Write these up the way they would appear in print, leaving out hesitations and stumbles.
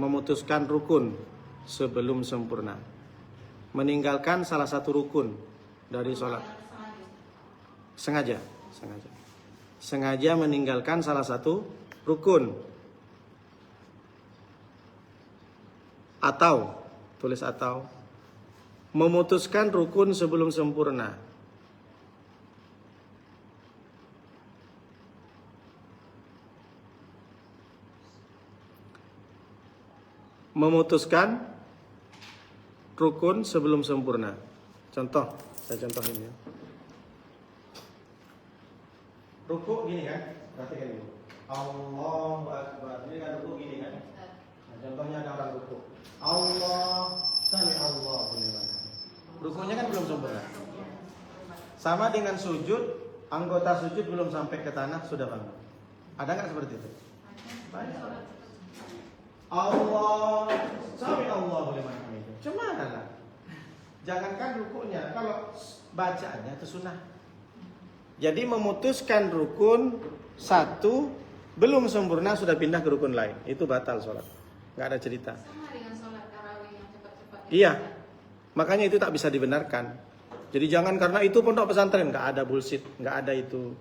memutuskan rukun sebelum sempurna. Meninggalkan salah satu rukun dari sholat. Sengaja meninggalkan salah satu rukun. Atau, tulis atau, memutuskan rukun sebelum sempurna. Memutuskan rukun sebelum sempurna. Contoh, saya contohin ya. Rukuk gini kan? Perhatikan ini. Allahu Akbar. Ini kan rukuk gini kan? Nah, contohnya ada orang rukuk. Allah, sami Allahu liman. Rukuknya kan belum sempurna. Sama dengan sujud, anggota sujud belum sampai ke tanah sudah bangun. Ada nggak seperti itu? Banyak. Allah, sami Allahu liman hamidah. Cuma lah. Jangankan rukuknya, kalau bacaannya itu sunnah. Jadi memutuskan rukun satu belum sempurna sudah pindah ke rukun lain, itu batal sholat. Nggak ada cerita. Sama dengan sholat tarawih yang cepat-cepat. Iya, makanya itu tak bisa dibenarkan. Jadi jangan karena itu pondok pesantren, nggak ada bullshit, nggak ada itu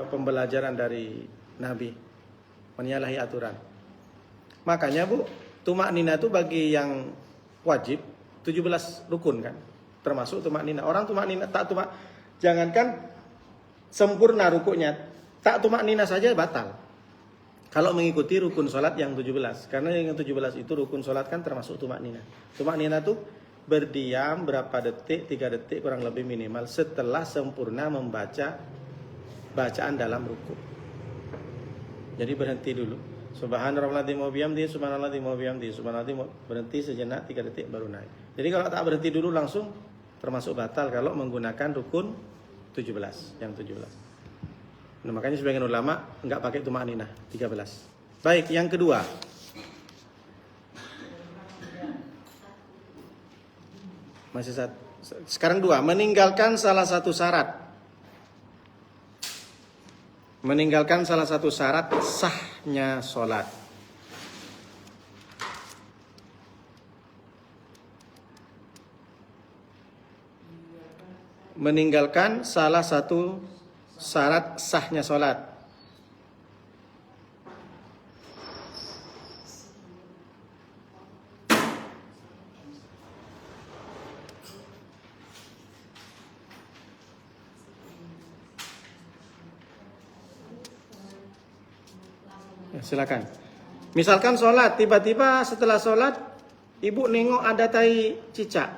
pembelajaran dari Nabi menyalahi aturan. Makanya Bu, tumak nina itu bagi yang wajib 17 rukun kan, termasuk tumak nina. Orang tumak nina tak tumak, jangankan sempurna rukuknya, tak tumak nina saja batal. Kalau mengikuti rukun sholat yang 17, karena yang 17 itu rukun sholat kan termasuk tumak nina. Tumak nina tuh berdiam berapa detik, 3 detik kurang lebih minimal setelah sempurna membaca bacaan dalam rukuk. Jadi berhenti dulu. Subhanallah wa bihamdihi, subhanallah wa bihamdihi, subhanallah, berhenti sejenak 3 detik baru naik. Jadi kalau tak berhenti dulu langsung termasuk batal kalau menggunakan rukun 17, yang 17. Nah, makanya sebagian ulama enggak pakai tumak ninah 13. Baik, yang kedua. Masih satu. Sekarang dua, meninggalkan salah satu syarat. Meninggalkan salah satu syarat sahnya sholat. Meninggalkan salah satu syarat sahnya sholat. Silakan. Misalkan sholat, tiba-tiba setelah sholat ibu nengok ada tai cicak.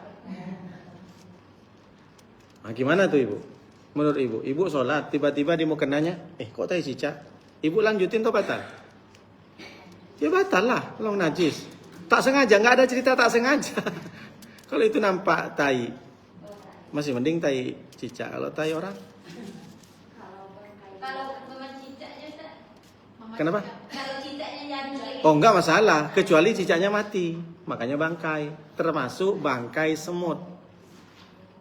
Nah, gimana tuh ibu? Menurut ibu, ibu sholat tiba-tiba di mukenanya, kok tai cicak? Ibu lanjutin atau batal? Ya batal lah, kalau najis. Tak sengaja, nggak ada cerita tak sengaja. Kalau itu nampak tai, masih mending tai cicak. Kalau tai orang? Kalau memang cicaknya, Kenapa? Kalau cicaknya jadi. Oh enggak masalah, kecuali cicaknya mati, makanya bangkai, termasuk bangkai semut.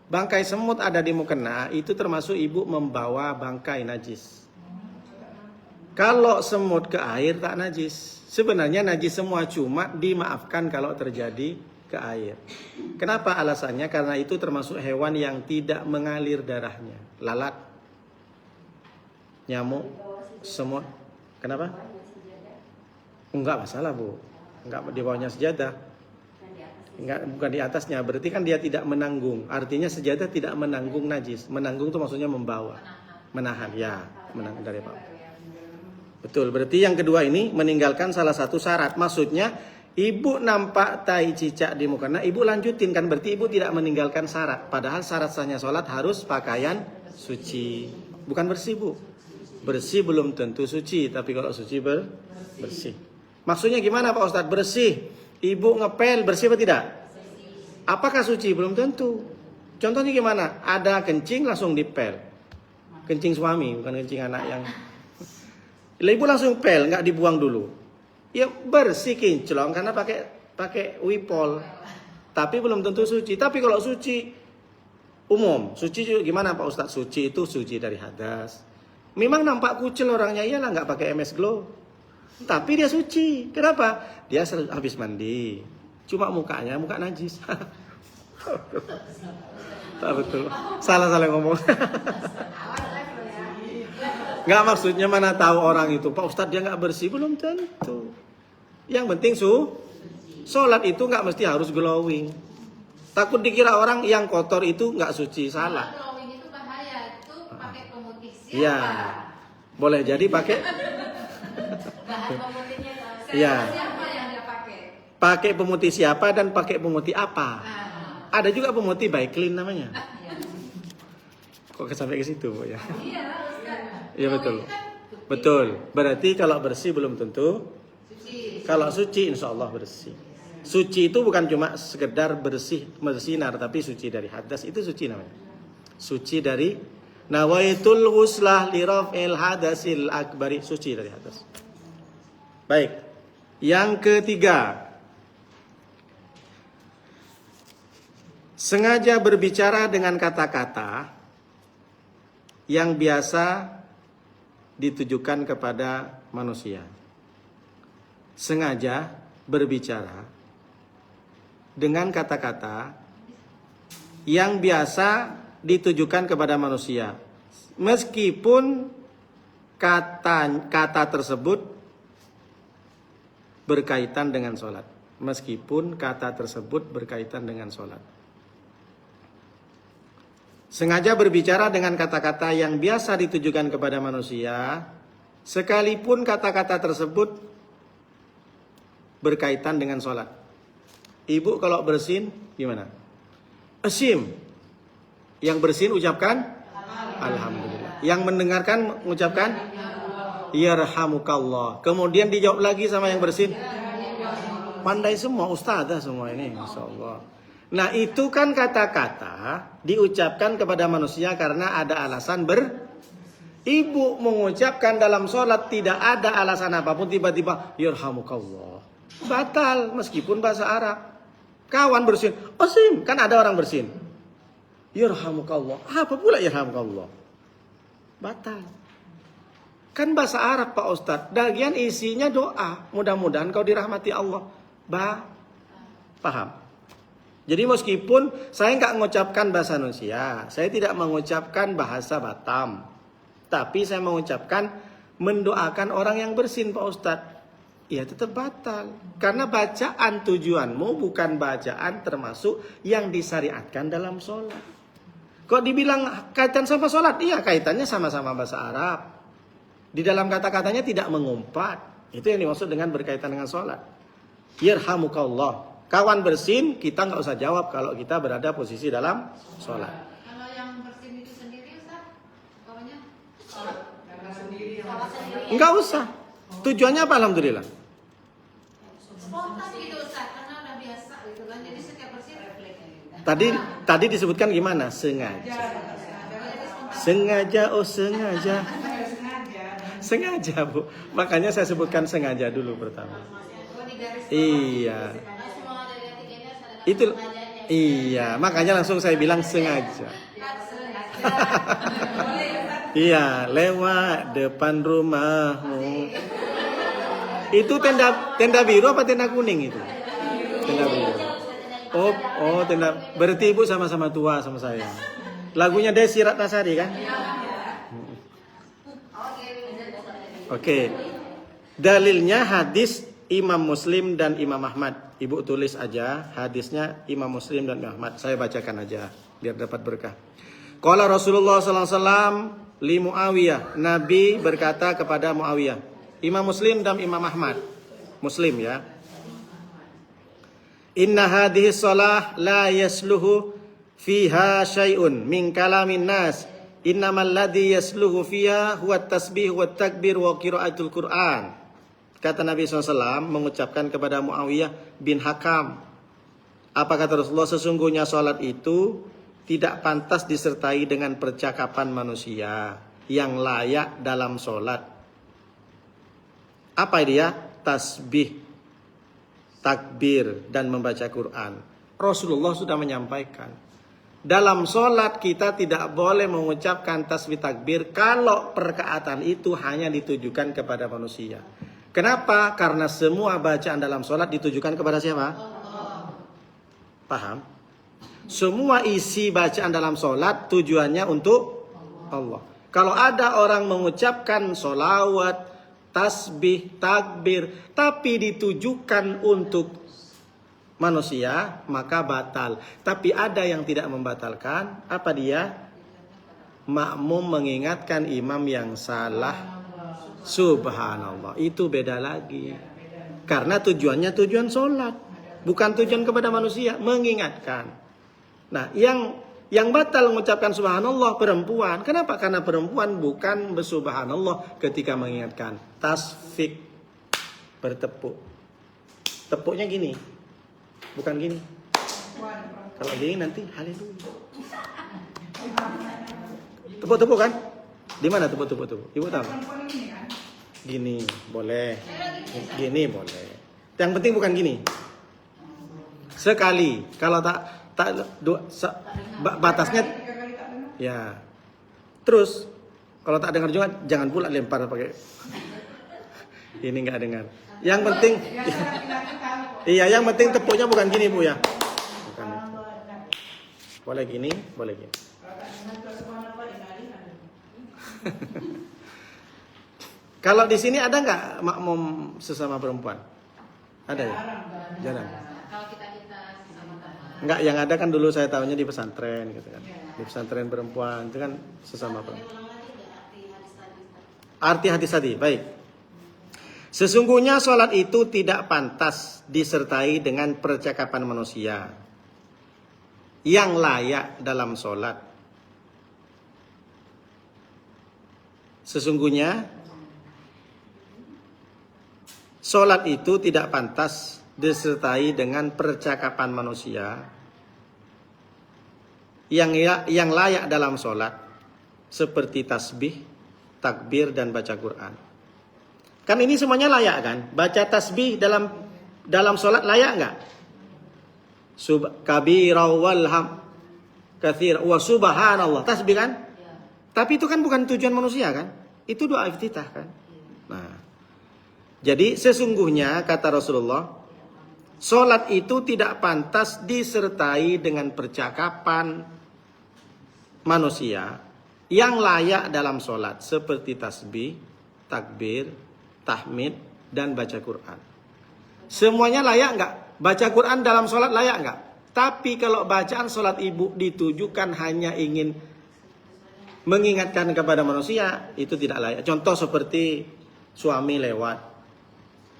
Bangkai semut ada di mukena, itu termasuk ibu membawa bangkai najis. Kalau semut ke air tak najis. Sebenarnya najis semua, cuma dimaafkan kalau terjadi ke air. Kenapa alasannya? Karena itu termasuk hewan yang tidak mengalir darahnya. Lalat, nyamuk, semut. Kenapa? Enggak masalah Bu, enggak di bawahnya sejadah, enggak, bukan di atasnya. Berarti kan dia tidak menanggung. Artinya sejadah tidak menanggung najis. Menanggung itu maksudnya membawa, menahan. Ya, menanggung dari apa? Betul. Berarti yang kedua ini meninggalkan salah satu syarat. Maksudnya ibu nampak tai cicak di mukena, ibu lanjutin kan? Berarti ibu tidak meninggalkan syarat. Padahal syarat sahnya sholat harus pakaian suci, bukan bersih Bu. Bersih belum tentu suci, tapi kalau suci bersih. Maksudnya gimana Pak Ustadz? Bersih, ibu ngepel, bersih apa tidak? Apakah suci? Belum tentu. Contohnya gimana? Ada kencing langsung dipel. Kencing suami, bukan kencing anak yang... Ibu langsung pel, nggak dibuang dulu. Ya bersih kinclong karena pakai wipol. Tapi belum tentu suci. Tapi kalau suci umum, suci gimana Pak Ustadz? Suci itu suci dari hadas. Memang nampak kucil orangnya, iyalah nggak pakai MS Glow. Tapi dia suci. Kenapa? Dia habis mandi. Cuma mukanya muka najis. Tak betul. Salah ngomong. Nggak, maksudnya mana tahu orang itu, Pak Ustadz dia nggak bersih, belum tentu. Yang penting sholat itu nggak mesti harus glowing. Takut dikira orang yang kotor itu nggak suci, salah. Glowing itu bahaya, itu pakai pemutih siapa? Iya, boleh jadi pakai. Bahan pemutihnya Iya. siapa yang dia pakai? Pakai pemutih siapa dan pakai pemutih apa? Nah, Ada juga pemutih by clean namanya. iya. Kok sampai ke situ, Bu ya? Iya, Ustaz. Iya betul. Glowing kan putih. Betul. Berarti kalau bersih belum tentu. Suci. Kalau suci insya Allah bersih. Suci itu bukan cuma sekedar bersih bersinar, tapi suci dari hadas itu suci namanya. Suci dari nawaitul ghuslah li raf'il hadasil akbari, suci dari hadas. Baik. Yang ketiga, sengaja berbicara dengan kata-kata yang biasa ditujukan kepada manusia. Sengaja berbicara dengan kata-kata yang biasa ditujukan kepada manusia, meskipun kata tersebut berkaitan dengan sholat. Meskipun kata tersebut berkaitan dengan sholat. Sengaja berbicara dengan kata-kata yang biasa ditujukan kepada manusia, sekalipun kata-kata tersebut berkaitan dengan sholat. Ibu kalau bersin gimana? Asim. Yang bersin ucapkan Alhamdulillah. Yang mendengarkan mengucapkan Yarhamukallah. Kemudian dijawab lagi sama yang bersin. Pandai semua, ustazah semua ini, Masya Allah. Nah itu kan kata-kata diucapkan kepada manusia karena ada alasan Ibu mengucapkan dalam sholat tidak ada alasan apapun, tiba-tiba Yarhamukallah, batal meskipun bahasa Arab. Kawan bersin, Asim, kan ada orang bersin, Yarhamukallah, apa pula Yarhamukallah, batal. Kan bahasa Arab Pak Ustadz, bagian isinya doa, mudah-mudahan kau dirahmati Allah. Paham? Jadi meskipun saya nggak mengucapkan bahasa Indonesia, saya tidak mengucapkan bahasa Batam, tapi saya mengucapkan mendoakan orang yang bersin Pak Ustadz, ya tetap batal. Karena bacaan tujuanmu bukan bacaan termasuk yang disyariatkan dalam sholat. Kok dibilang kaitan sama sholat? Iya, kaitannya sama-sama bahasa Arab. Di dalam kata-katanya tidak mengumpat. Itu yang dimaksud dengan berkaitan dengan sholat. Yarhamukallah. Kawan bersin, kita nggak usah jawab kalau kita berada posisi dalam sholat. Kalau yang bersin itu sendiri, Ustaz, pokoknya sholat sendiri. sendiri. Nggak usah. Tujuannya apa? Alhamdulillah. Spontan gitu, Ustaz, karena udah biasa gitu kan. Jadi setiap bersin refleks. Tadi disebutkan gimana? Sengaja. Sengaja, oh sengaja. Sengaja, Bu. Makanya saya sebutkan sengaja dulu pertama. Iya. Itu iya, makanya langsung saya bilang sengaja. Iya, lewat depan rumahmu. Itu tenda biru apa tenda kuning itu? Tenda biru. Oh, tenda. Berarti Ibu sama-sama tua sama saya. Lagunya Desi Ratnasari kan? Oke. Dalilnya hadis Imam Muslim dan Imam Ahmad. Ibu tulis aja hadisnya Imam Muslim dan Imam Ahmad. Saya bacakan aja biar dapat berkah. Qala Rasulullah sallallahu alaihi wasallam li Muawiyah. Nabi berkata kepada Muawiyah. Imam Muslim dan Imam Ahmad. Muslim ya. Inna hadhihi shalah la yasluhu fiha syai'un min kalamin nas. Innamal ladzi yasluhu fiha huwa tasbih wa takbir wa qiraatul Qur'an. Kata Nabi SAW mengucapkan kepada Muawiyah bin Hakam. Apa kata Rasulullah? Sesungguhnya sholat itu tidak pantas disertai dengan percakapan manusia yang layak dalam sholat. Apa dia? Tasbih, takbir, dan membaca Quran. Rasulullah sudah menyampaikan. Dalam sholat kita tidak boleh mengucapkan tasbih takbir kalau perkataan itu hanya ditujukan kepada manusia. Kenapa? Karena semua bacaan dalam sholat ditujukan kepada siapa? Paham? Semua isi bacaan dalam sholat tujuannya untuk Allah. Kalau ada orang mengucapkan sholawat, tasbih, takbir, tapi ditujukan untuk manusia, maka batal. Tapi ada yang tidak membatalkan. Apa dia? Makmum mengingatkan imam yang salah. Subhanallah. Itu beda lagi. Karena tujuannya tujuan sholat. Bukan tujuan kepada manusia. Mengingatkan. Nah, yang batal mengucapkan subhanallah perempuan. Kenapa? Karena perempuan bukan bersubhanallah ketika mengingatkan. Tasfik. Bertepuk. Tepuknya gini. Bukan gini. Kalau gini nanti haleluya. Tepuk-tepuk kan? Di mana tepuk-tepuk? Ibu tahu? Gini boleh. Gini boleh. Yang penting bukan gini. Sekali. Kalau batasnya ya. Terus kalau tak dengar juga jangan pula lempar pakai. Ini nggak dengar. Yang penting iya, yang penting tepuknya bukan gini, Bu ya. Bukan. Boleh gini, boleh gini. Kalau di sini ada nggak makmum sesama perempuan? Ada ya? Jarang. Kalau kita sama-sama. Enggak, yang ada kan dulu saya tahunya di pesantren gitu kan. Di pesantren perempuan itu kan sesama perempuan. Arti hadis tadi, baik. Sesungguhnya sholat itu tidak pantas disertai dengan percakapan manusia yang layak dalam sholat. Sesungguhnya sholat itu tidak pantas disertai dengan percakapan manusia yang layak dalam sholat seperti tasbih, takbir dan baca Quran. Kan ini semuanya layak kan? Baca tasbih dalam sholat layak nggak? Kabira walham katsir wa subhanallah, tasbih kan? Tapi itu kan bukan tujuan manusia kan? Itu doa iftitah kan? Nah, jadi sesungguhnya kata Rasulullah, sholat itu tidak pantas disertai dengan percakapan manusia yang layak dalam sholat seperti tasbih, takbir, tahmid dan baca Quran. Semuanya layak nggak? Baca Quran dalam sholat layak nggak? Tapi kalau bacaan sholat ibu ditujukan hanya ingin mengingatkan kepada manusia, itu tidak layak. Contoh seperti suami lewat,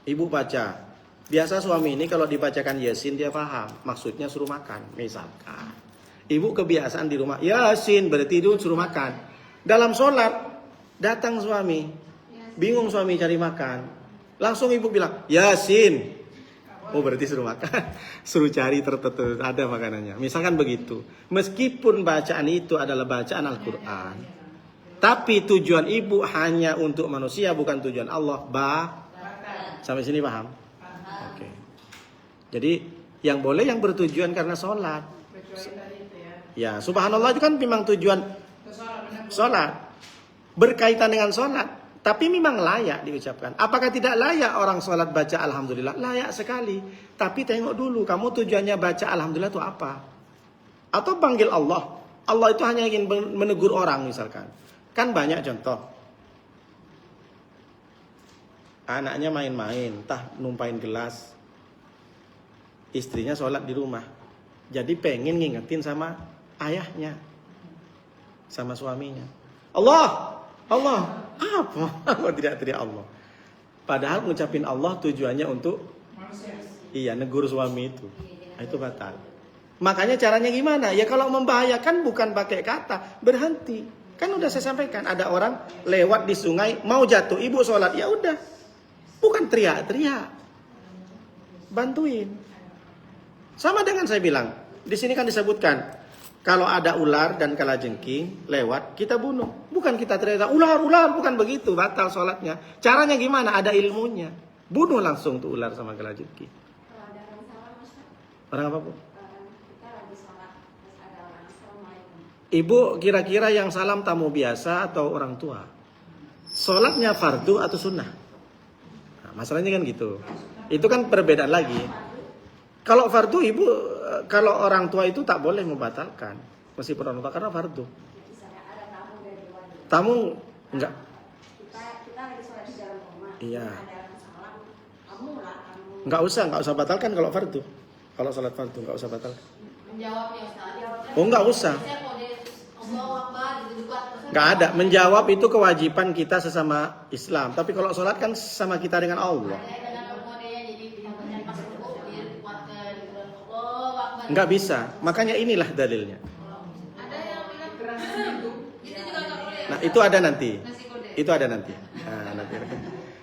ibu baca. Biasa suami ini kalau dibacakan Yasin dia paham, maksudnya suruh makan. Misalkan ibu kebiasaan di rumah Yasin berarti itu suruh makan. Dalam sholat datang suami, bingung suami cari makan, langsung ibu bilang Yasin. Oh berarti suruh makan, suruh cari tertentu ada makanannya. Misalkan begitu. Meskipun bacaan itu adalah bacaan Al-Quran, tapi tujuan ibu hanya untuk manusia, bukan tujuan Allah. Sampai sini paham? Oke. Jadi yang boleh yang bertujuan karena sholat. Ya, subhanallah itu kan memang tujuan sholat, berkaitan dengan sholat. Tapi memang layak diucapkan. Apakah tidak layak orang sholat baca alhamdulillah? Layak sekali. Tapi tengok dulu, kamu tujuannya baca alhamdulillah itu apa? Atau panggil Allah. Allah itu hanya ingin menegur orang misalkan. Kan banyak contoh. Anaknya main-main, entah numpain gelas. Istrinya sholat di rumah. Jadi pengen ngingetin sama ayahnya. Sama suaminya. Allah! Allah! Apa? Apa tidak Allah? Padahal ngucapin Allah tujuannya untuk negur suami itu. Itu batal. Makanya caranya gimana? Ya kalau membahayakan bukan pakai kata, berhenti. Kan udah saya sampaikan, ada orang lewat di sungai mau jatuh, ibu sholat, ya udah. Bukan teriak-teriak. Bantuin. Sama dengan saya bilang, di sini kan disebutkan kalau ada ular dan kalajengking lewat, kita bunuh. Bukan kita teriak, ular, bukan begitu, batal sholatnya. Caranya gimana? Ada ilmunya. Bunuh langsung tuh ular sama kalajengking. Orang apa, Bu? Ibu kira-kira yang salam tamu biasa atau orang tua? Sholatnya fardu atau sunnah? Nah, masalahnya kan gitu. Itu kan perbedaan lagi. Kalau fardu ibu, kalau orang tua itu tak boleh membatalkan meskipun orang tua karena fardu. Tamu enggak. Kita lagi sholat di dalam rumah. Iya. Ada orang salam, kamu. Enggak usah batalkan kalau fardu. Kalau sholat fardu enggak usah batalkan. Menjawabnya Ustaz. Oh, enggak usah. Biasanya kalau dia Allahu Akbar gitu juga. Enggak ada. Menjawab itu kewajiban kita sesama Islam. Tapi kalau sholat kan sama kita dengan Allah. Enggak bisa. Makanya inilah dalilnya. Ada yang bilang itu juga nggak boleh. Nah, itu ada nanti. Nasi kode. Itu ada nanti. Nah, nanti.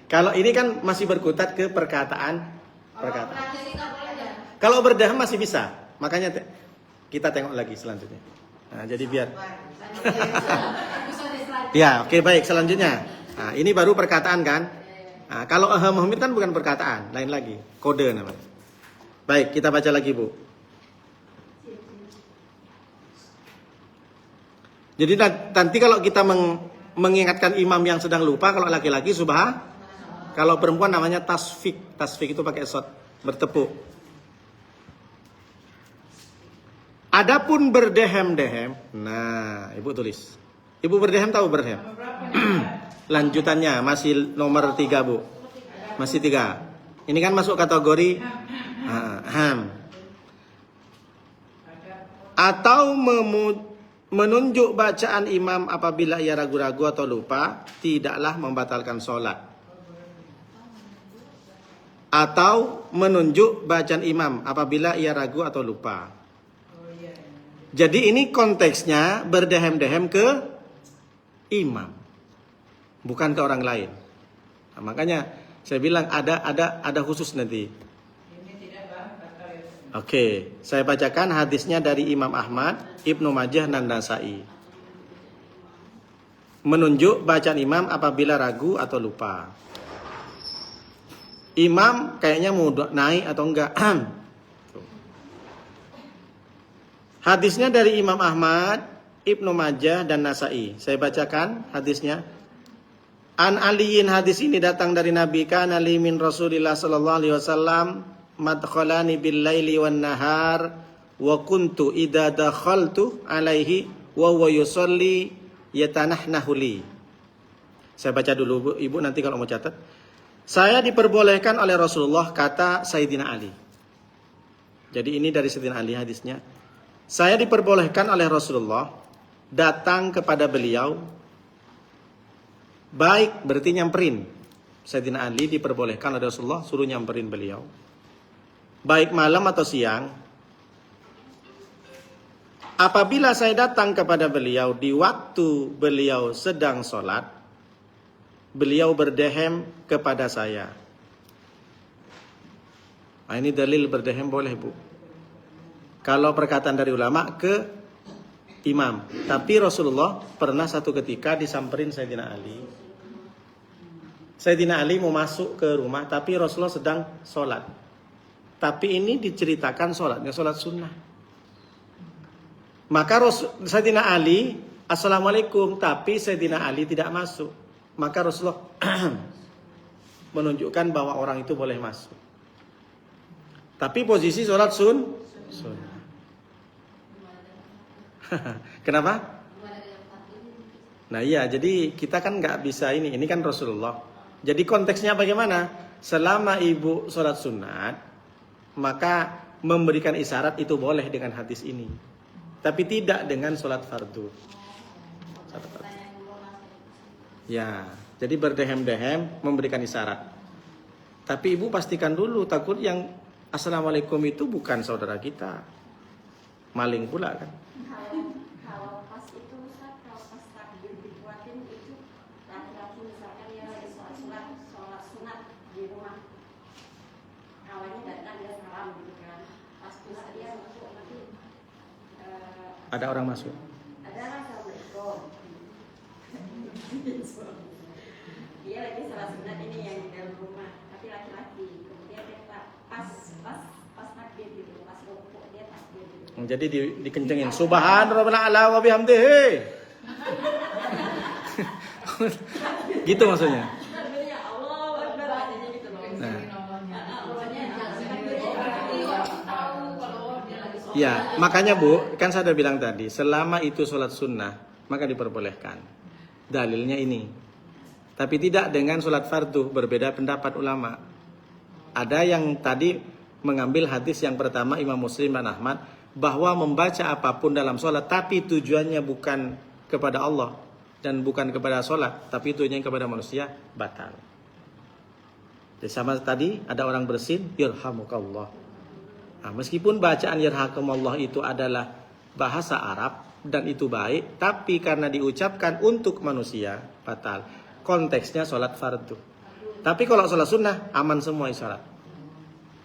Kalau ini kan masih berkutat ke perkataan. Nasi nggak boleh ya. Kalau berdaham masih bisa. Makanya kita tengok lagi selanjutnya. Nah, jadi biar. Ya, oke, baik, selanjutnya. Nah, ini baru perkataan kan? Nah, kalau Muhammad kan bukan perkataan, lain lagi, kode namanya. Baik, kita baca lagi, Bu. Jadi nanti kalau kita mengingatkan imam yang sedang lupa, kalau laki-laki kalau perempuan namanya tasfik. Tasfik itu pakai shot, bertepuk. Adapun berdehem-dehem, nah, Ibu tulis. Ibu berdehem tahu berdehem? Lanjutannya masih nomor 3, Bu. Masih 3. Ini kan masuk kategori ham. Atau menunjuk bacaan imam apabila ia ragu-ragu atau lupa, tidaklah membatalkan sholat. Atau menunjuk bacaan imam apabila ia ragu atau lupa. Jadi ini konteksnya berdehem-dehem ke imam, bukan ke orang lain. Nah, makanya saya bilang ada khusus nanti. Oke, saya bacakan hadisnya dari Imam Ahmad, Ibnu Majah dan Nasa'i. Menunjuk bacaan imam apabila ragu atau lupa. Imam kayaknya mau naik atau enggak. Hadisnya dari Imam Ahmad, Ibnu Majah dan Nasa'i. Saya bacakan hadisnya. An Aliyin, hadis ini datang dari Nabi, kana li min Rasulillah sallallahu alaihi wasallam madkhalani bil laili wan nahar wa kuntu idza dakhaltu alaihi wa huwa yusalli yatanahnahu li. Saya baca dulu, Bu. Ibu nanti kalau mau catat. Saya diperbolehkan oleh Rasulullah, kata Sayyidina Ali. Jadi ini dari Sayyidina Ali hadisnya. Saya diperbolehkan oleh Rasulullah datang kepada beliau, baik berarti nyamperin. Sayyidina Ali diperbolehkan oleh Rasulullah suruh nyamperin beliau, baik malam atau siang. Apabila saya datang kepada beliau di waktu beliau sedang sholat, beliau berdehem kepada saya. Nah, ini dalil berdehem boleh, Bu. Kalau perkataan dari ulama ke imam. Tapi Rasulullah pernah satu ketika disamperin Sayyidina Ali. Sayyidina Ali mau masuk ke rumah, tapi Rasulullah sedang sholat. Tapi ini diceritakan sholatnya sholat sunnah. Maka Sayyidina Ali, Assalamualaikum, tapi Sayyidina Ali tidak masuk. Maka Rasulullah menunjukkan bahwa orang itu boleh masuk. Tapi posisi sholat sunnah. Kenapa? Nah iya, jadi kita kan nggak bisa ini kan Rasulullah. Jadi konteksnya bagaimana? Selama ibu sholat sunat, maka memberikan isyarat itu boleh dengan hadis ini. Tapi tidak dengan sholat fardu. Ya, jadi berdehem-dehem memberikan isyarat. Tapi ibu pastikan dulu, takut yang Assalamualaikum itu bukan saudara kita. Maling pula kan. Kalau pas itu Ustaz, kalau pas takbir dibuatin itu laki-laki misalkan dia lagi sholat sunat di rumah, awalnya datang dia salam gitu kan, pas dia masuk nanti Ada orang masuk. ada Assalamualaikum. Dia lagi sholat sunat ini yang di dalam rumah, tapi laki-laki. Kemudian dia pas takbir gitu, pas rukuk dia takbir gitu. Jadi dikencengin. Subhan rabbana ala wa bihamdihi. Gitu maksudnya. Takbirnya Allah Akbar, artinya gitu loh. Ya, makanya Bu, kan saya udah bilang tadi, selama itu sholat sunnah, maka diperbolehkan. Dalilnya ini. Tapi tidak dengan sholat fardu, berbeda pendapat ulama. Ada yang tadi mengambil hadis yang pertama Imam Muslim dan Ahmad, bahwa membaca apapun dalam sholat, tapi tujuannya bukan kepada Allah dan bukan kepada sholat, tapi tujuannya kepada manusia, batal. Jadi sama tadi, ada orang bersin, yarhamukallah. Nah, meskipun bacaan yarhamukallah itu adalah bahasa Arab dan itu baik, tapi karena diucapkan untuk manusia, batal. Konteksnya sholat fardu. Tapi kalau sholat sunnah, aman semua sholat.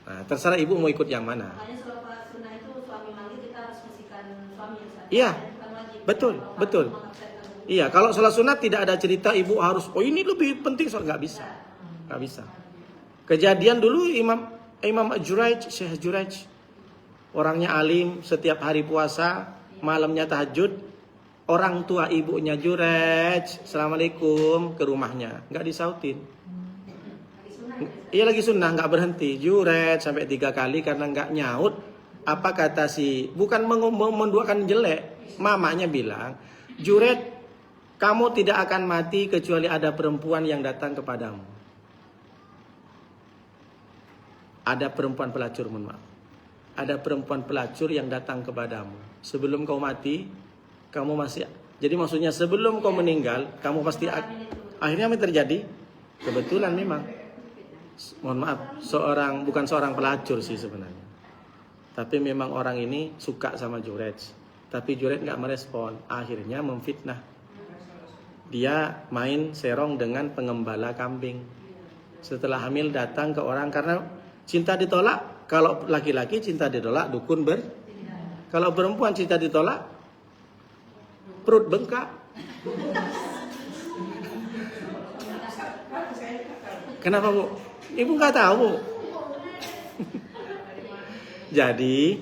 Nah, terserah ibu mau ikut yang mana. Makanya sholat sunnah itu suami manggil kita harus bersihkan suami ya, Ustaz. Iya, Bukan wajib. betul, Kalau betul. mengabsenkan. Iya, kalau sholat sunat tidak ada cerita ibu harus, oh ini lebih penting, soal nggak bisa, nggak bisa. Kejadian dulu Imam Juraij, Syekh Juraij, orangnya alim, setiap hari puasa, malamnya tahajud, orang tua ibunya Juraij, assalamualaikum, ke rumahnya, nggak disautin. Iya lagi sunnah, nggak berhenti, Juraij sampai 3 kali karena nggak nyaut. Apa kata si, bukan menduakan jelek, mamanya bilang, Juraij, kamu tidak akan mati kecuali ada perempuan yang datang kepadamu. Ada perempuan pelacur, mohon maaf. Ada perempuan pelacur yang datang kepadamu. Sebelum kau mati, kamu masih... Jadi maksudnya sebelum kau meninggal, kamu pasti... Akhirnya apa yang terjadi? Kebetulan memang. Mohon maaf, bukan seorang pelacur sih sebenarnya. Tapi memang orang ini suka sama Juraij. Tapi Juraij nggak merespon. Akhirnya memfitnah. Dia main serong dengan pengembala kambing. Setelah hamil datang ke orang karena cinta ditolak. Kalau laki-laki cinta ditolak, dukun Kalau perempuan cinta ditolak, perut bengkak. Kenapa Bu? Ibu nggak tahu Bu. Jadi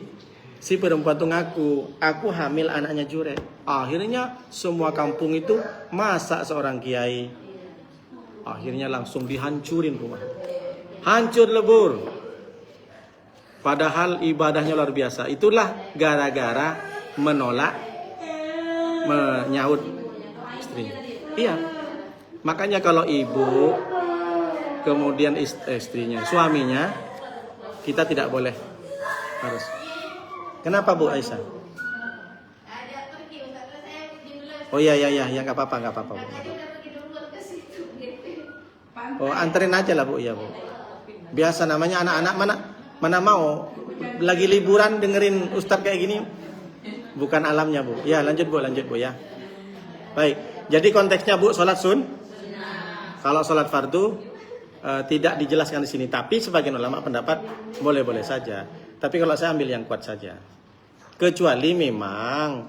si perempuan tuh ngaku, aku hamil anaknya Juraij. Akhirnya semua kampung itu masak seorang kiai. Akhirnya langsung dihancurin rumah. Hancur lebur. Padahal ibadahnya luar biasa. Itulah gara-gara menolak menyaut istrinya. Iya. Makanya kalau ibu kemudian istrinya, suaminya, kita tidak boleh harus. Kenapa Bu Aisyah? Ada pergi Ustaz, terus saya pergi dulu. Oh iya nggak apa-apa Bu. Tadi udah pergi dulu ke situ gitu. Oh anterin aja lah Bu, iya Bu. Biasa namanya anak-anak mana mau lagi liburan dengerin Ustadz kayak gini, bukan alamnya Bu. Ya lanjut Bu ya. Baik, jadi konteksnya Bu sholat kalau sholat fardu tidak dijelaskan di sini. Tapi sebagian ulama pendapat boleh-boleh saja. Tapi kalau saya ambil yang kuat saja. Kecuali memang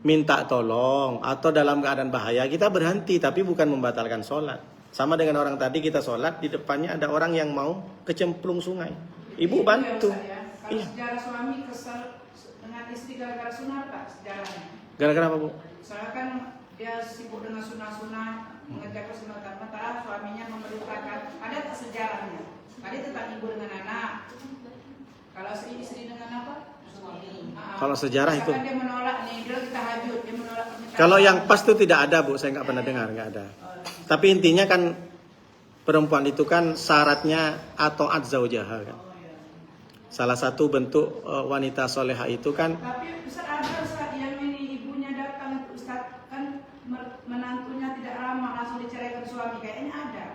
minta tolong atau dalam keadaan bahaya kita berhenti, tapi bukan membatalkan sholat. Sama dengan orang tadi kita sholat di depannya ada orang yang mau kecemplung sungai. Ibu bantu. Kalau sejarah suami kesal dengan istri gara-gara sunat Pak sejarahnya. Gara-gara apa Bu? Soalnya kan dia sibuk dengan sunah-sunah, mengerjakan sunah taat, suaminya memerlukan. Ada tak sejarahnya? Tadi tentang ibu dengan anak. Kalau istri dengan apa? Suami. Kalau sejarah itu. Dia menolak nih, dia kita hajut, dia menolak permintaan. Kalau yang pas itu tidak ada Bu, saya nggak pernah dengar, nggak ada. Tapi intinya kan perempuan itu kan syaratnya atau adzaujaha kan. Salah satu bentuk wanita soleha itu kan. Tapi Ustaz ada Ustaz yang ini ibunya datang Ustaz kan menantunya tidak lama langsung diceraikan suami, kayaknya ada.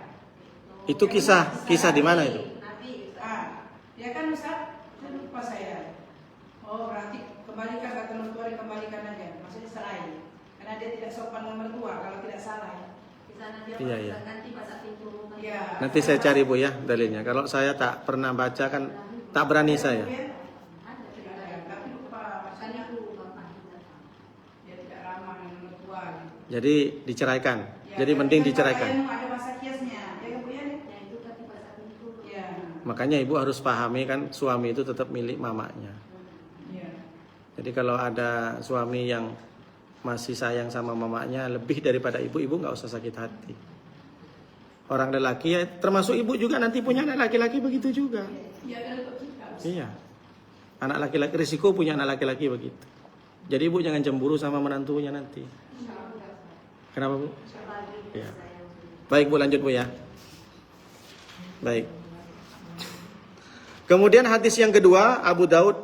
Itu kisah di mana itu? Ya kan Ustaz, saya lupa saya. Oh berarti kembalikan kata mertua, dikembalikan aja. Maksudnya selain karena dia tidak sopan dengan mertua kalau tidak salah ya. Di sana dia Iya. ganti pasang pintu. Iya. Nanti saya cari Bu ya dalilnya. Kalau saya tak pernah baca kan tak berani saya. Ada tidak ada, tapi lupa macamnya dia tidak ramah dengan mertua. Jadi diceraikan. Ya, Jadi mending kan diceraikan. Ada bahasa kiasnya, ya Bu ya. Ya itu ganti pasang pintu. Ya. Makanya ibu harus pahami kan suami itu tetap milik mamanya. Iya. Jadi kalau ada suami yang masih sayang sama mamanya lebih daripada ibu nggak usah sakit hati. Orang lelaki ya termasuk ibu juga nanti punya anak laki-laki begitu juga. Iya, dan untuk kita. Iya. Anak laki-laki, risiko punya anak laki-laki begitu. Jadi ibu jangan cemburu sama menantunya nanti. Kenapa bu? Ya. Baik bu, lanjut bu ya. Baik. Kemudian hadis yang kedua, Abu Daud.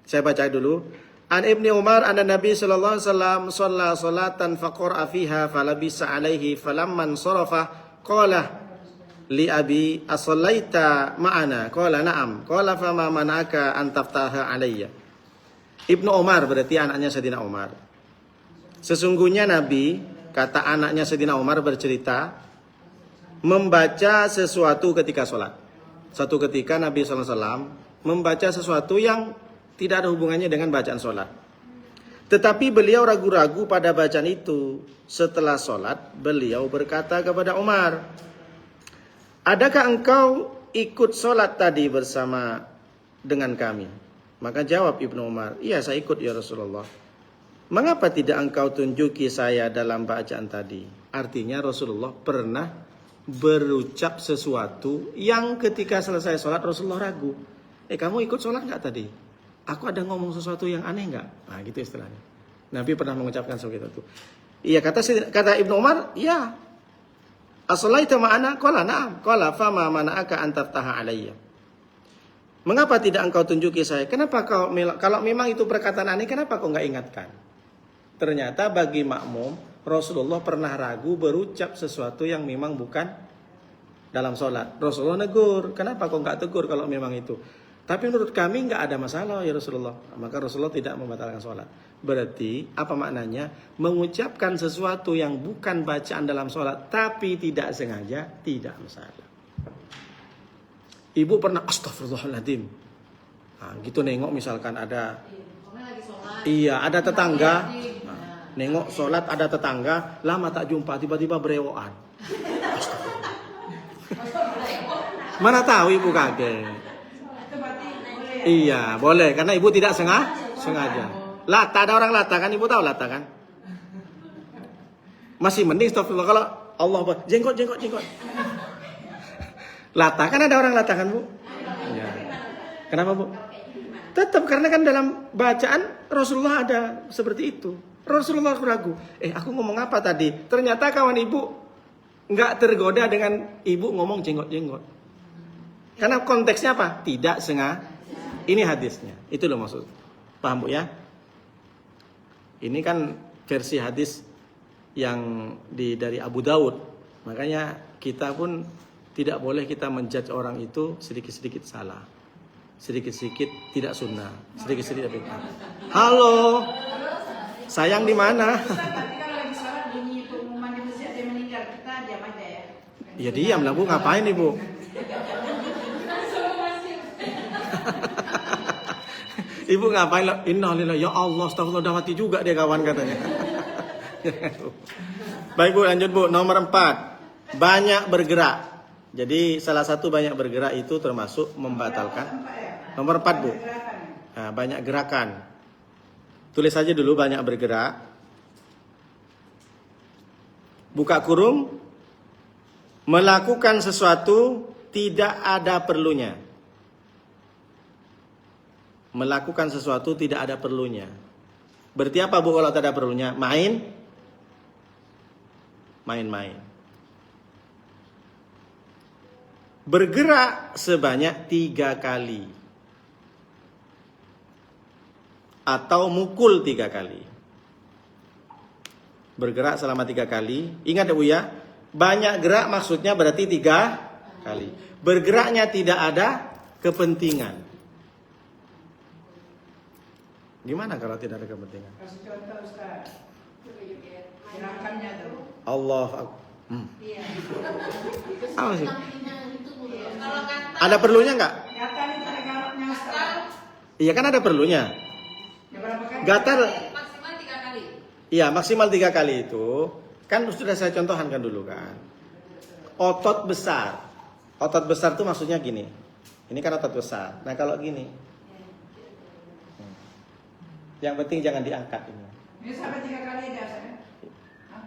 Saya baca dulu. An Ibni Umar anna Nabi sallallahu alaihi wasallam shalla salatan faqara fiha falabisa alaihi falamman sarafa qala li abi asallaita ma'ana qala na'am qala fama manaka an taftaha alayya. Ibnu Umar berarti anaknya Sayyidina Umar. Sesungguhnya Nabi, kata anaknya Sayyidina Umar bercerita, membaca sesuatu ketika sholat. Satu ketika Nabi SAW membaca sesuatu yang tidak ada hubungannya dengan bacaan sholat. Tetapi beliau ragu-ragu pada bacaan itu. Setelah sholat, beliau berkata kepada Umar, adakah engkau ikut sholat tadi bersama dengan kami? Maka jawab Ibnu Umar, iya saya ikut ya Rasulullah. Mengapa tidak engkau tunjuki saya dalam bacaan tadi? Artinya Rasulullah pernah berucap sesuatu yang ketika selesai sholat Rasulullah ragu. Kamu ikut sholat nggak tadi? Aku ada ngomong sesuatu yang aneh nggak? Nah gitu istilahnya. Nabi pernah mengucapkan seperti itu. Iya kata Ibnu Umar, iya. As-shalaita ma'ana? Qala na'am. Qala fama mana'aka an taftaha alayya. Mengapa tidak engkau tunjuki saya? Kenapa kalau memang itu perkataan aneh, kenapa kau nggak ingatkan? Ternyata bagi makmum, Rasulullah pernah ragu berucap sesuatu yang memang bukan dalam sholat. Rasulullah negur, kenapa kau nggak tegur kalau memang itu? Tapi menurut kami nggak ada masalah ya Rasulullah. Maka Rasulullah tidak membatalkan sholat. Berarti apa maknanya? Mengucapkan sesuatu yang bukan bacaan dalam sholat tapi tidak sengaja, tidak masalah. Ibu pernah astagfirullahaladzim. Nah, gitu nengok misalkan ada, iya ada tetangga. Nengok sholat ada tetangga, lama tak jumpa, tiba-tiba berewokan. Mana tahu ibu kaget. Iya boleh, karena ibu tidak sengaja. Lata, ada orang lata kan, ibu tahu lata kan? Masih mending astagfirullah kalau Allah jenggot. Lata kan ada orang lata kan bu? Iya. Kenapa bu? Tetap karena kan dalam bacaan Rasulullah ada seperti itu. Rasulullah ragu. Aku ngomong apa tadi? Ternyata kawan ibu nggak tergoda dengan ibu ngomong jenggot. Karena konteksnya apa? Tidak sengaja. Ini hadisnya. Itu loh maksud. Paham bu ya? Ini kan versi hadis yang dari Abu Daud. Makanya kita pun tidak boleh kita menjudge orang itu sedikit-sedikit salah. Sedikit-sedikit tidak sunnah. Sedikit-sedikit bid'ah. Halo. Sayang di mana? Tapi kalau lagi sholat bunyi pengumuman di masjid dia meninggal, kita diam aja ya. Ya diam lah bu, ngapain ibu? Ibu ngapain lah? Innalillahi ya Allah, astagfirullah, udah mati juga dia kawan katanya. Baik bu, lanjut bu. Nomor 4, banyak bergerak. Jadi salah satu banyak bergerak itu termasuk membatalkan. Nomor 4 bu. Nah, banyak gerakan. Tulis saja dulu banyak bergerak. Buka kurung. Melakukan sesuatu tidak ada perlunya. Melakukan sesuatu tidak ada perlunya. Berarti apa bu kalau tidak ada perlunya? Main-main. Bergerak sebanyak 3 kali. Atau mukul 3 kali. Bergerak selama 3 kali. Ingat ya bu ya, banyak gerak maksudnya berarti 3 kali. Bergeraknya tidak ada kepentingan. Gimana kalau tidak ada kepentingan? Kasih contoh Ustaz. Gerakannya tuh. Allah. Apa sih? Kalau kata Ada perlunya nggak? Gatal itu ada garapnya Ustaz. Iya kan ada perlunya. Ya berapa kali? Gatal. maksimal 3 kali. Iya maksimal 3 kali itu. Kan sudah saya contohkan dulu kan. Otot besar. Otot besar tuh maksudnya gini. Ini kan otot besar. Nah kalau gini. Yang penting jangan diangkat ini. Ini sampai 3 kali aja Ustaz.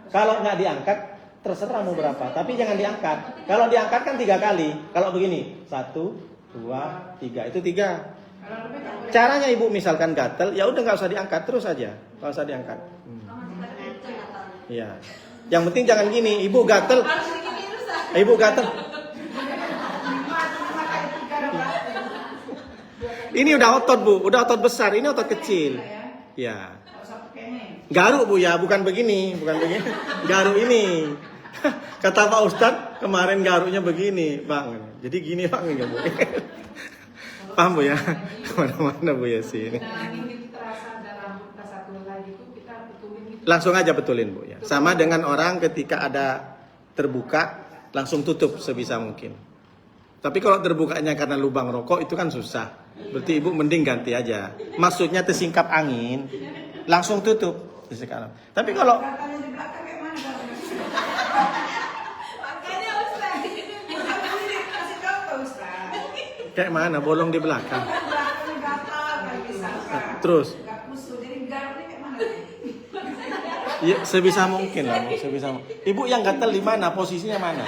Kalau nggak diangkat, terserah mau berapa. Tapi jangan diangkat. Kalau diangkat kan 3 kali. Kalau begini, 1, 2, 3. Itu 3. Kalau lebih kan Caranya ibu misalkan gatel, ya udah nggak usah diangkat terus aja, nggak usah diangkat. Iya. Yang penting jangan gini, ibu gatel, Harus diginiin Ustaz. ibu gatel. Ini udah otot bu, udah otot besar, ini otot kecil. Ya. Nggak usah pakai ini. Garuk bu ya, bukan begini, bukan begini. Garuk ini. Kata Pak Ustadz kemarin garuknya begini, bang. Jadi gini bang ya bu. Paham bu ya? Kemana-mana bu ya sih ini. Nah, ini terasa ada rambut satu lagi itu kita betulin gitu. Langsung aja betulin bu ya. Sama dengan orang ketika ada terbuka, langsung tutup sebisa mungkin. Tapi kalau terbukanya karena lubang rokok itu kan susah. Berarti ibu mending ganti aja. Maksudnya tersingkap angin, langsung tutup. Tapi kalau Katanya di belakang kayak mana? Makanya Ustaz. Kasih tahu Pak Ustaz. kayak mana bolong di belakang. Belakangnya gatal kali misalkan. Terus Nggak kusut. Jadi garuknya kayak mana? ya, sebisa mungkin lah bu, sebisa mungkin. Ibu yang gatel di mana? Posisinya mana?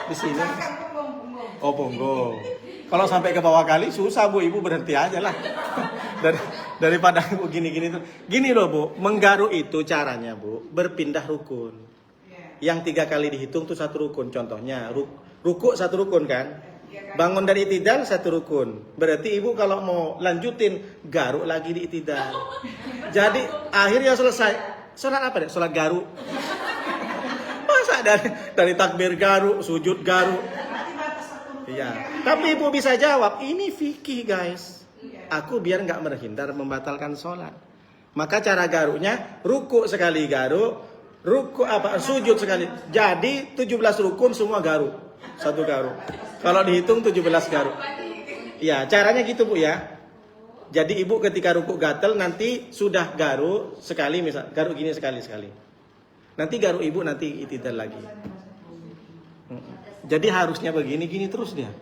Di sini. Belakang punggung. Oh punggung. Kalau sampai ke bawah kali susah bu, ibu berhenti aja lah. Daripada ibu gini-gini tuh. Gini loh bu, menggaruk itu caranya bu, berpindah rukun. Yang 3 kali dihitung tuh 1 rukun. Contohnya rukuk 1 rukun kan? Bangun dari itidal 1 rukun. Berarti ibu kalau mau lanjutin garuk lagi di itidal. Jadi akhirnya selesai. Sholat apa deh? Sholat garuk. Masa dari takbir garuk, sujud garuk. Iya. Tapi ibu bisa jawab, ini fikih guys. Aku biar nggak menghindar membatalkan sholat. Maka cara garuknya, ruku sekali garuk, sujud sekali. Jadi 17 rukun semua garuk. 1 garuk. Kalau dihitung 17 garuk. Iya, caranya gitu bu ya. Jadi ibu ketika ruku gatel nanti sudah garuk sekali, misal garuk gini sekali. Nanti garuk ibu nanti itidal lagi. Jadi harusnya begini gini terus dia.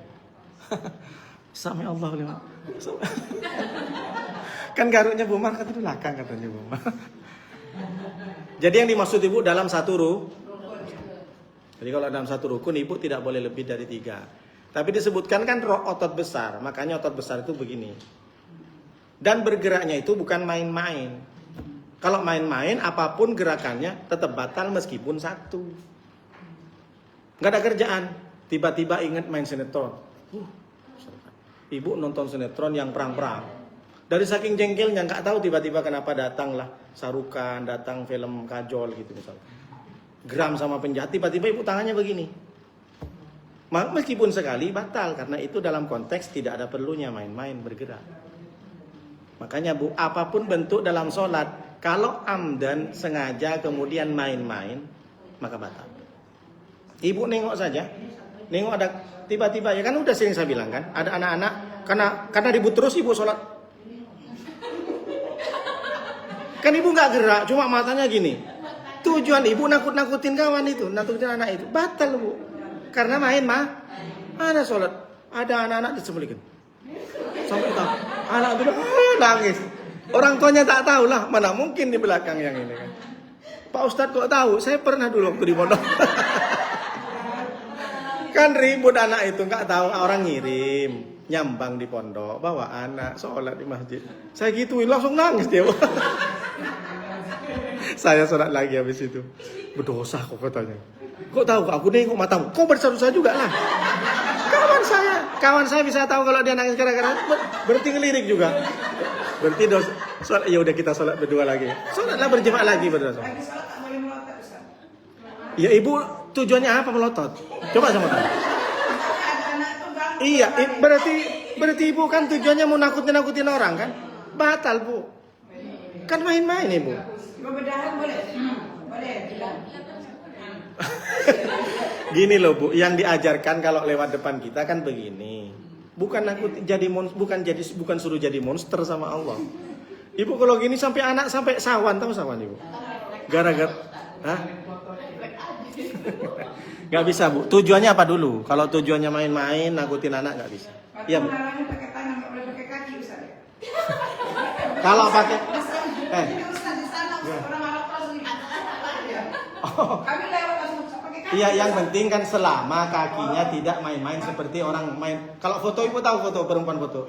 Sami Allah liman. Kan garuknya Bu Mar kata di belakang katanya Bu Mar. Jadi yang dimaksud ibu dalam 1 rukun. Jadi kalau dalam 1 rukun ibu tidak boleh lebih dari 3. Tapi disebutkan kan otot besar, makanya otot besar itu begini. Dan bergeraknya itu bukan main-main. Kalau main-main apapun gerakannya tetap batal meskipun 1. Nggak ada kerjaan, tiba-tiba ingat main sinetron. Ibu nonton sinetron yang perang-perang. Dari saking jengkelnya nggak tahu tiba-tiba kenapa datanglah Sarukan, datang film Kajol gitu misalnya. Geram sama penjahat, tiba-tiba ibu tangannya begini. Meskipun sekali batal karena itu dalam konteks tidak ada perlunya main-main bergerak. Makanya bu, apapun bentuk dalam sholat, kalau amdan sengaja kemudian main-main maka batal. Ibu nengok saja, nengok ada tiba-tiba ya kan udah sering saya bilang kan, ada anak-anak karena ribut terus ibu sholat. Kan ibu nggak gerak, cuma matanya gini. Tujuan ibu nakut-nakutin kawan itu, nakutin anak itu, batal bu. Karena main ada sholat, ada anak-anak disembelihkan. Sampai tahu, anak itu nangis. Orang tuanya tak tahu lah, mana mungkin di belakang yang ini kan. Pak Ustadz kok tahu? Saya pernah dulu waktu di pondok. Kan ribut anak itu, nggak tahu orang ngirim nyambang di pondok bawa anak sholat di masjid. Saya gituin langsung nangis dia. Saya sholat lagi habis itu. Berdosa kok katanya. Kok tahu? Aku nengok matamu. Kok berdosa juga lah. Kawan saya bisa tahu kalau dia nangis gara-gara berarti ngelirik juga. Berarti dosa. Sholat, ya udah kita sholat berdua lagi. Sholatlah berjemaah lagi berdosa. Lagi sholat tak boleh melotot Ustaz. Ya ibu tujuannya apa melotot? Coba sama tahu. Iya, berarti ibu kan tujuannya mau nakutin orang kan? Batal bu. Kan main-main ibu. Bebedahan boleh? Boleh. Gini loh bu, yang diajarkan kalau lewat depan kita kan begini. Bukan bukan suruh jadi monster sama Allah. Ibu kalau gini sampai anak sampai sawan, tahu sawan ibu? Gara-gara, hah? Gak bisa bu. Tujuannya apa dulu? Kalau tujuannya main-main, nakutin anak nggak bisa. Iya bu. Pakai tangan, nggak boleh pakai kaki Ustaz ya. Kalau pakai, Ini Ustaz di sana orang Arab langsung kami lewat langsung pakai kaki. iya yang penting kan selama kakinya tidak main-main seperti orang main. Kalau foto ibu tahu foto perempuan foto.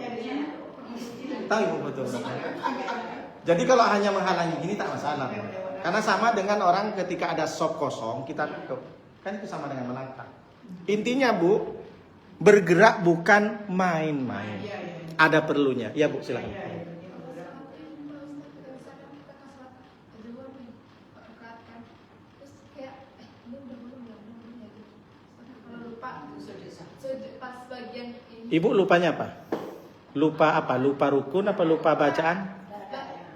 Tahu ibu betul. Jadi kalau hanya menghalangi gini tak masalah. Karena sama dengan orang ketika ada sop kosong, kita kan itu sama dengan menantang. Intinya Bu, bergerak bukan main-main. Ada perlunya. Ya Bu, silakan. Pas bagian ini Ibu lupanya apa? Lupa apa? Lupa rukun apa lupa bacaan?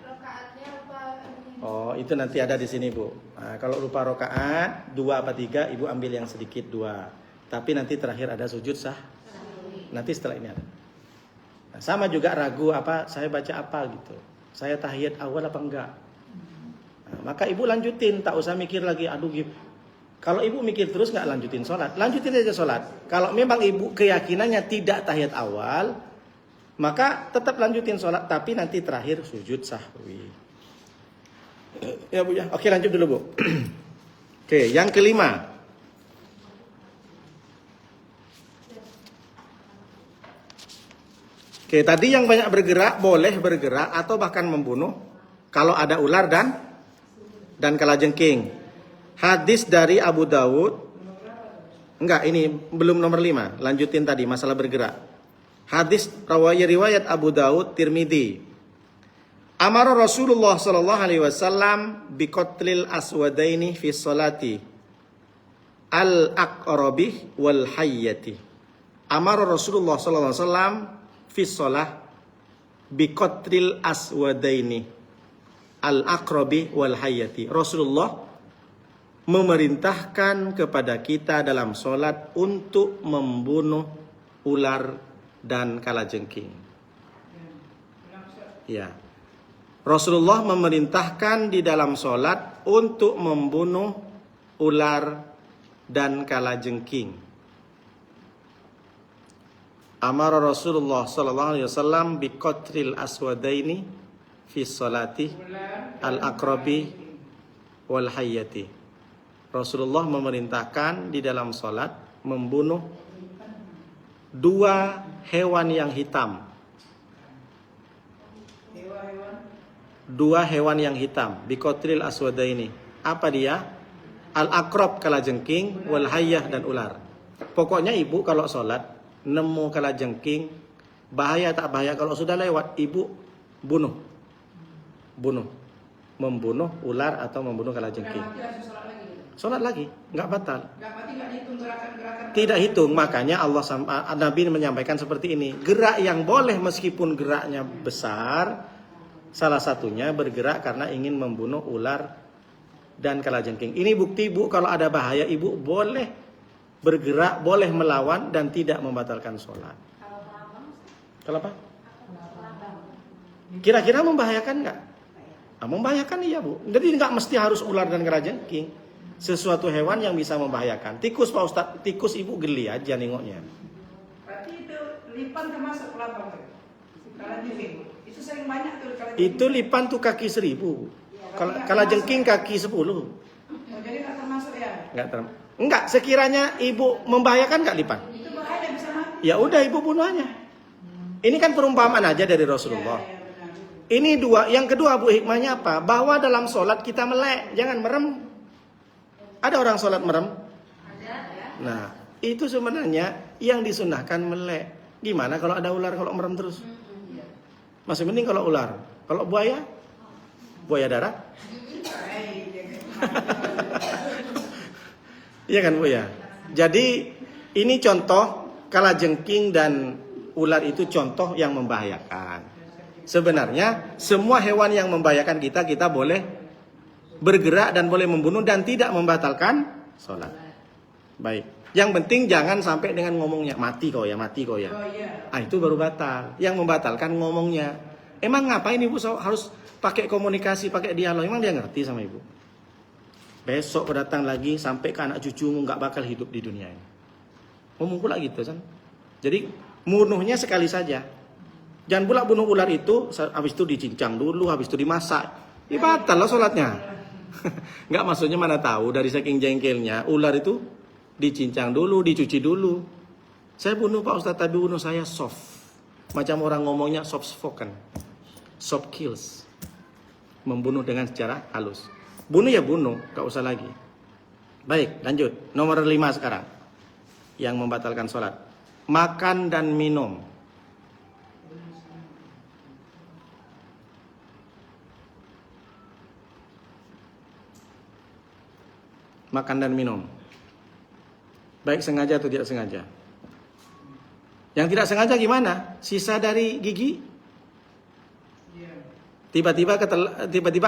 rokaatnya apa? Oh, itu nanti ada di sini, Bu. Nah, kalau lupa rokaat 2 apa 3, Ibu ambil yang sedikit 2. Tapi nanti terakhir ada sujud sah. Nanti setelah ini ada. Nah, sama juga ragu apa saya baca apa gitu. Saya tahiyat awal apa enggak? Nah, maka Ibu lanjutin, tak usah mikir lagi aduh gitu. Kalau Ibu mikir terus nggak lanjutin sholat, lanjutin aja sholat. Kalau memang Ibu keyakinannya tidak tahiyat awal, maka tetap lanjutin sholat, tapi nanti terakhir sujud sahwi. Ya Bu ya. Oke, lanjut dulu Bu. Oke, yang kelima. Oke, tadi yang banyak bergerak boleh bergerak atau bahkan membunuh kalau ada ular dan kalajengking. Hadis dari Abu Dawud. Enggak, ini belum nomor 5. Lanjutin tadi masalah bergerak. Hadis riwayat Abu Dawud, Tirmidzi. Amara Rasulullah sallallahu alaihi wasallam biqatlil aswadaini fi sholati al-aqrabi wal hayyati. Amara Rasulullah sallallahu alaihi wasallam fi sholah biqatlil aswadaini al-aqrabi wal hayyati. Rasulullah memerintahkan kepada kita dalam sholat untuk membunuh ular dan kalajengking. Ya, Rasulullah memerintahkan di dalam sholat untuk membunuh ular dan kalajengking. Amara Rasulullah sallallahu alaihi wasallam biqatril aswadaini fi sholati al-aqrabi wal hayyati. Rasulullah memerintahkan di dalam sholat membunuh 2 hewan yang hitam. 2 hewan yang hitam. Biqatril aswadaini. Apa dia? Al-aqrab kalajengking, wal hayyah dan ular. Pokoknya Ibu kalau sholat nemu kalajengking, bahaya tak bahaya, kalau sudah lewat Ibu bunuh. Membunuh ular atau membunuh kalajengking. Sholat lagi, nggak batal. Tidak hitung, makanya Nabi menyampaikan seperti ini. Gerak yang boleh meskipun geraknya besar, salah satunya bergerak karena ingin membunuh ular dan kalajengking. Ini bukti Bu, kalau ada bahaya Ibu boleh bergerak, boleh melawan dan tidak membatalkan sholat. Kalau apa? Kira-kira membahayakan nggak? Nah, membahayakan iya Bu. Jadi nggak mesti harus ular dan kalajengking. Sesuatu hewan yang bisa membahayakan. Tikus Pak Ustadz, tikus Ibu geli aja nengoknya. Berarti itu lipan termasuk kelabang. Kalajengking. Itu sering banyak tuh kalajengking. Itu lipan tuh kaki 1000. Kalajengking kaki 10. Oh, jadi nggak termasuk ya? Enggak, sekiranya Ibu membahayakan nggak lipan? Itu bahaya bisa mati. Ya udah Ibu bunuh aja. Ini kan perumpamaan aja dari Rasulullah. Ini 2. Yang kedua Bu, hikmahnya apa? Bahwa dalam sholat kita melek, jangan merem. Ada orang sholat merem? Nah, itu sebenarnya yang disunahkan melek. Gimana kalau ada ular kalau merem terus? Masih mending kalau ular. Kalau buaya? Buaya darat? Iya kan Bu ya? Jadi ini contoh kalajengking dan ular itu contoh yang membahayakan. Sebenarnya semua hewan yang membahayakan kita boleh bergerak dan boleh membunuh dan tidak membatalkan sholat. Baik. Yang penting jangan sampai dengan ngomongnya mati kau ya. Ah, itu baru batal. Yang membatalkan ngomongnya. Emang ngapain Ibu harus pakai komunikasi, pakai dialog? Emang dia ngerti sama Ibu? Besok datang lagi sampai ke anak cucumu nggak bakal hidup di dunia ini. Ngomong pula gitu kan? Jadi bunuhnya sekali saja. Jangan pula bunuh ular itu, habis itu dicincang dulu, habis itu dimasak. Batal lah sholatnya. Nggak, maksudnya mana tahu dari saking jengkelnya ular itu dicincang dulu, dicuci dulu. Saya bunuh Pak Ustadz, tapi bunuh saya soft. Macam orang ngomongnya soft spoken, soft kills, membunuh dengan secara halus. Bunuh ya bunuh, gak usah lagi. Baik, lanjut. Nomor 5 sekarang. Yang membatalkan sholat. Makan dan minum. Makan dan minum. Baik sengaja atau tidak sengaja. Yang tidak sengaja gimana? Sisa dari gigi? Tiba-tiba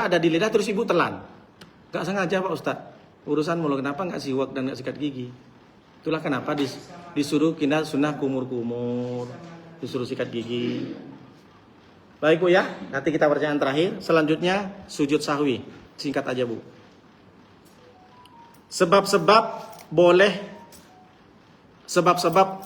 ada di lidah terus ibu telan. Gak sengaja Pak Ustadz. Urusan mulu, kenapa nggak siwak dan nggak sikat gigi? Itulah kenapa disuruh kita sunnah kumur-kumur, disuruh sikat gigi. Baik Bu ya, nanti kita pertanyaan terakhir. Selanjutnya sujud sahwi, singkat aja Bu. Sebab-sebab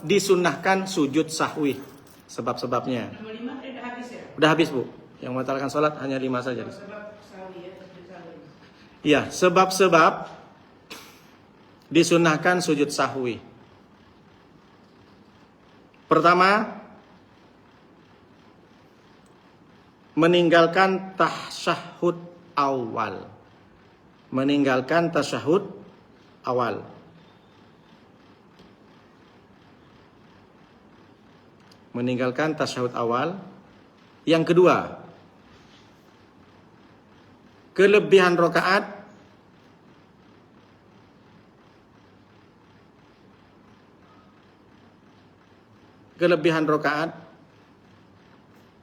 disunnahkan sujud sahwi. Sebab-sebabnya. Nomor 5 udah habis ya? Udah habis Bu. Yang membatalkan sholat hanya 5 saja. Sebab sawi ya, sujud sawi. Iya, sebab-sebab disunnahkan sujud sahwi. Pertama, meninggalkan tasyahud awal. Meninggalkan tasyahud awal. Meninggalkan tasyahud awal. Yang kedua, kelebihan rakaat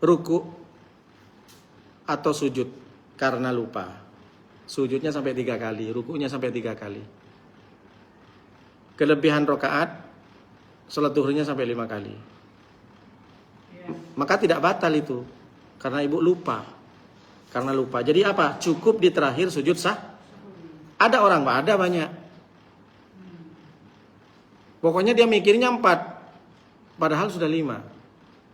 ruku atau sujud karena lupa. Sujudnya sampai 3 kali, rukunya sampai 3 kali. Kelebihan rakaat salat zuhurnya sampai 5 kali. Maka tidak batal itu karena ibu lupa. Karena lupa. Jadi apa? Cukup di terakhir sujud sah. Ada orang Pak, ada banyak. Pokoknya dia mikirnya 4. Padahal sudah 5.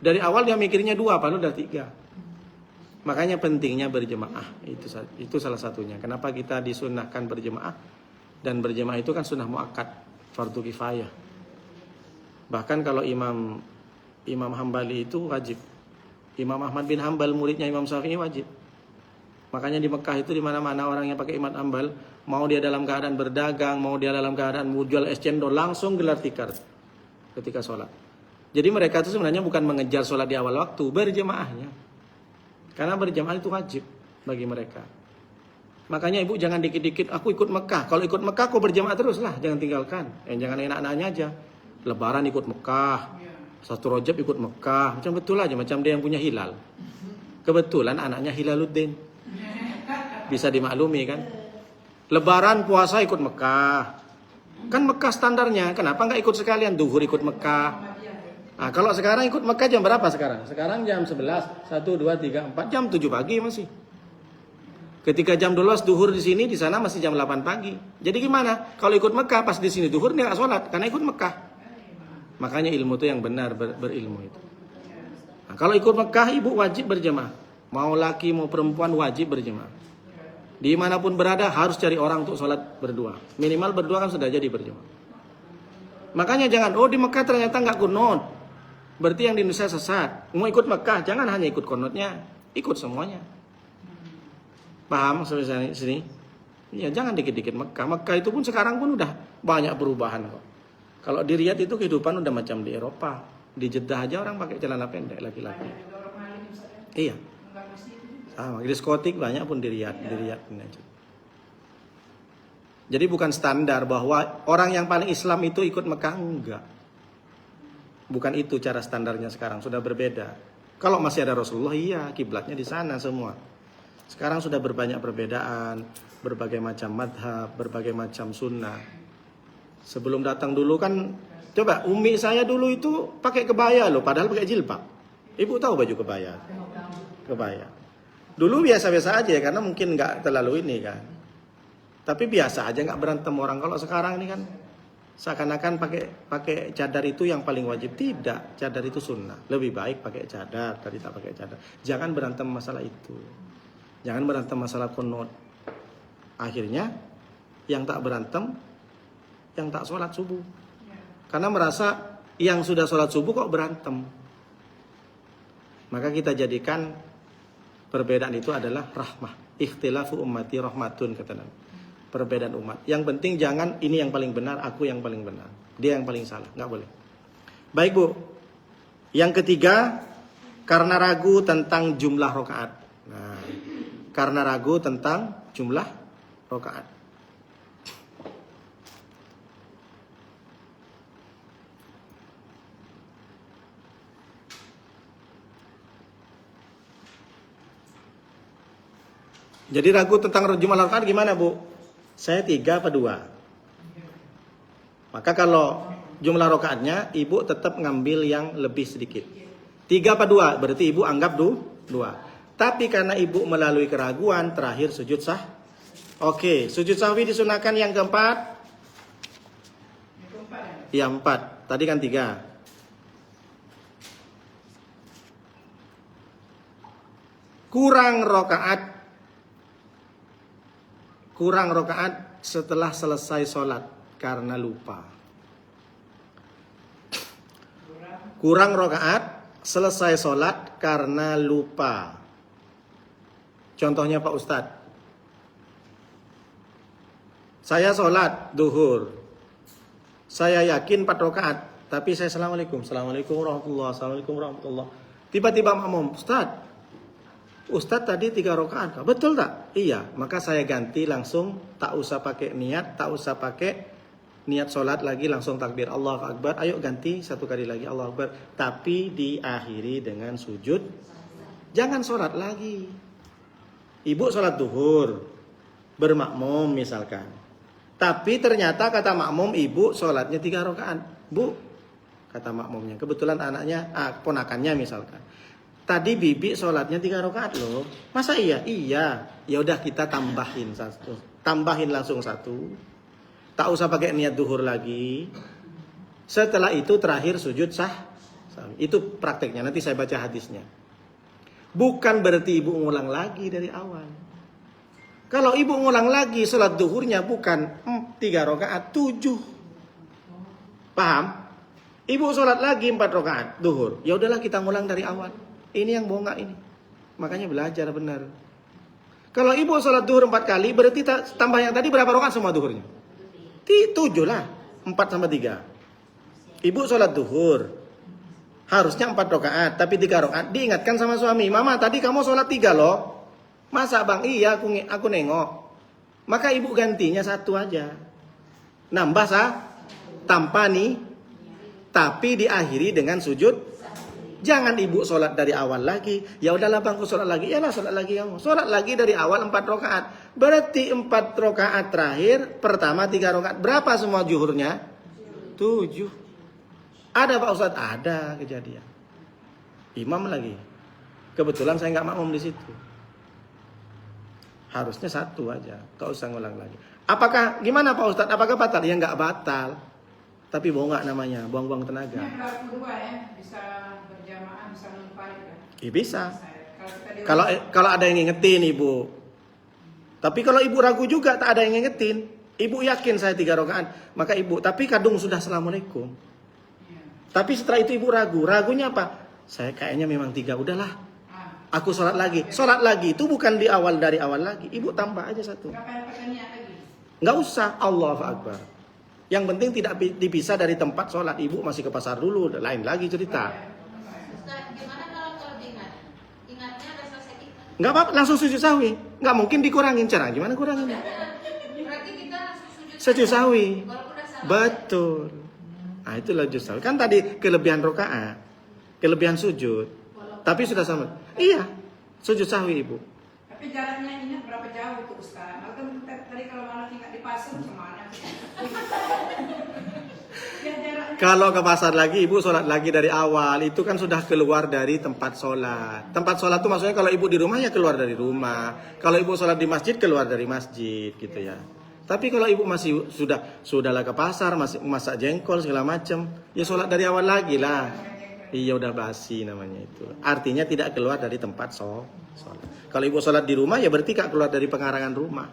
Dari awal dia mikirnya 2, padahal udah 3. Makanya pentingnya berjemaah. Itu salah satunya. Kenapa kita disunnahkan berjemaah? Dan berjemaah itu kan sunnah muakkad, fardu kifayah. Bahkan kalau Imam Hambali itu wajib. Imam Ahmad bin Hambal muridnya Imam Syafi'i wajib. Makanya di Mekah itu di mana-mana orang yang pakai Imam Hambal, mau dia dalam keadaan berdagang, mau dia dalam keadaan mau jual es cendol, langsung gelar tikar ketika sholat. Jadi mereka itu sebenarnya bukan mengejar sholat di awal waktu, berjemaahnya. Karena berjemaah itu wajib bagi mereka. Makanya ibu jangan dikit-dikit, aku ikut Mekah. Kalau ikut Mekah kau berjemaah terus lah, jangan tinggalkan. Jangan enak-enaknya aja. Lebaran ikut Mekah, 1 Rajab ikut Mekah, macam betul aja, macam dia yang punya hilal. Kebetulan anaknya Hilaluddin. Bisa dimaklumi kan. Lebaran puasa ikut Mekah. Kan Mekah standarnya, kenapa nggak ikut sekalian? Duhur ikut Mekah. Nah, kalau sekarang ikut Mekah jam berapa sekarang? Sekarang jam 11, 1, 2, 3, 4, jam 7 pagi masih. Ketika jam 12 duhur di sini, di sana masih jam 8 pagi. Jadi gimana? Kalau ikut Mekah pas di sini duhur dia nggak sholat karena ikut Mekah. Makanya ilmu itu yang benar berilmu itu. Nah, kalau ikut Mekah ibu wajib berjemaah. Mau laki mau perempuan wajib berjemaah. Dimanapun berada harus cari orang untuk sholat berdua. Minimal berdua kan sudah jadi berjemaah. Makanya jangan, di Mekah ternyata nggak kunut. Berarti yang di Indonesia sesat. Mau ikut Mekah, jangan hanya ikut kunutnya, ikut semuanya. Paham sampai sini? Ya jangan dikit-dikit Mekah. Mekah itu pun sekarang pun udah banyak perubahan kok. Kalau di Riyadh itu kehidupan udah macam di Eropa. Di Jeddah aja orang pakai celana pendek laki-laki. Iya. Sama, diskotik banyak pun di Riyadh ini aja. Jadi bukan standar bahwa orang yang paling Islam itu ikut Mekah, enggak. Bukan itu cara standarnya sekarang, sudah berbeda. Kalau masih ada Rasulullah, iya, kiblatnya di sana semua. Sekarang sudah berbanyak perbedaan, berbagai macam madhab, berbagai macam sunnah. Sebelum datang dulu kan, coba umi saya dulu itu pakai kebaya loh, padahal pakai jilbab. Ibu tahu baju kebaya? Kebaya. Dulu biasa-biasa aja ya, karena mungkin nggak terlalu ini kan. Tapi biasa aja, nggak berantem orang. Kalau sekarang ini kan seakan-akan pakai cadar itu yang paling wajib. Tidak, cadar itu sunnah. Lebih baik pakai cadar dari tak pakai cadar. Jangan berantem masalah itu. Jangan berantem masalah kunut. Akhirnya yang tak berantem, yang tak sholat subuh. Karena merasa yang sudah sholat subuh kok berantem. Maka kita jadikan perbedaan itu adalah rahmah. Ikhtilafu ummati rahmatun, kata Nabi. Perbedaan umat. Yang penting jangan ini yang paling benar, aku yang paling benar. Dia yang paling salah, nggak boleh. Baik Bu. Yang ketiga, karena ragu tentang jumlah rakaat. Nah, karena ragu tentang jumlah rakaat. Jadi ragu tentang jumlah rakaat gimana Bu? Saya 3 apa 2? Maka kalau jumlah rakaatnya ibu tetap ngambil yang lebih sedikit. 3 apa 2? Berarti ibu anggap 2. Tapi karena ibu melalui keraguan, terakhir sujud sah. Oke, sujud sahwi disunahkan yang keempat. Ya 4. Tadi kan 3. Kurang rokaat setelah selesai sholat karena lupa. Kurang rokaat selesai sholat karena lupa. Contohnya Pak Ustadz, saya sholat duhur, saya yakin 4 rokaat, tapi saya assalamualaikum warahmatullah. Tiba-tiba makmum, Ustadz tadi 3 rakaat, betul tak? Iya, maka saya ganti langsung, tak usah pakai niat, tak usah pakai niat sholat lagi, langsung takbir Allahu Akbar. Ayo ganti 1 kali lagi Allahu Akbar, tapi diakhiri dengan sujud. Jangan sholat lagi. Ibu sholat duhur, bermakmum misalkan, tapi ternyata kata makmum ibu sholatnya 3 rakaat. Bu, kata makmumnya, kebetulan anaknya, ponakannya misalkan, tadi bibi sholatnya 3 rakaat loh. Masa iya? Iya. Ya udah kita tambahin 1. Tambahin langsung 1. Tak usah pakai niat duhur lagi. Setelah itu terakhir sujud sah. Itu prakteknya. Nanti saya baca hadisnya. Bukan berarti ibu ngulang lagi dari awal. Kalau ibu ngulang lagi sholat duhurnya bukan 3 rakaat, 7. Paham? Ibu sholat lagi 4 rakaat duhur. Ya udahlah kita ngulang dari awal. Ini yang bongak ini. Makanya belajar benar. Kalau ibu sholat duhur 4 kali, berarti tambah yang tadi berapa rakaat semua duhurnya? 7 lah. 4 sama 3. Ibu sholat duhur. Harusnya 4 rakaat, tapi 3 rakaat. Diingatkan sama suami, Mama tadi kamu sholat 3 loh. Masa Bang? Iya, aku nengok. Maka ibu gantinya 1 aja. Nambah tanpa nih. Tapi diakhiri dengan sujud. Jangan ibu sholat dari awal lagi. Ya udahlah Bang, aku sholat lagi. Yalah sholat lagi kamu. Sholat lagi dari awal 4 rakaat. Berarti 4 rakaat terakhir, pertama 3 rakaat. Berapa semua zuhurnya? 7. Ada Pak Ustadz? Ada kejadian. Imam lagi. Kebetulan saya nggak makmum di situ. Harusnya 1 aja. Gak usah ngulang lagi. Apakah gimana Pak Ustadz? Apakah batal? Ya nggak batal. Tapi bongak namanya, buang-buang tenaga. Ini berlaku 2 ya, bisa berjamaah, bisa munfarid ya. Ya bisa. Kalau ada yang ngingetin ibu. Tapi kalau ibu ragu juga, tak ada yang ngingetin. Ibu yakin saya 3 rakaat, maka ibu. Tapi kadung sudah assalamualaikum. Tapi setelah itu ibu ragu. Ragunya apa? Saya kayaknya memang 3, udahlah. Aku sholat lagi. Sholat lagi itu bukan dari awal lagi. Ibu tambah aja 1. Nggak usah. Allahu Akbar. Yang penting tidak dipisah dari tempat sholat. Ibu masih ke pasar dulu. Lain lagi cerita. Ustaz, gimana kalau diingat? Ingatnya ada selesai kita. Nggak apa-apa. Langsung sujud sahwi. Nggak mungkin dikurangin. Cara gimana kurangin? Berarti kita langsung Sujud sahwi. Walaupun udah salah. Betul. Nah itulah sujud sahwi. Kan tadi kelebihan rokaat. Kelebihan sujud. Tapi sudah sama. Iya. Sujud sahwi ibu. Tapi jaraknya ingat berapa jauh tuh Ustaz? Kan tadi kalau malah tinggal di pasar kemana? Ya, jaraknya. Kalau ke pasar lagi ibu sholat lagi dari awal. Itu kan sudah keluar dari tempat sholat. Tempat sholat itu maksudnya kalau ibu di rumah ya keluar dari rumah. Kalau ibu sholat di masjid keluar dari masjid gitu ya. Tapi kalau ibu masih sudahlah ke pasar, masih masak jengkol segala macam, ya sholat dari awal lagi lah. Iya udah basi namanya itu. Artinya tidak keluar dari tempat sholat. Kalau ibu sholat di rumah ya berarti gak keluar dari pengarangan rumah.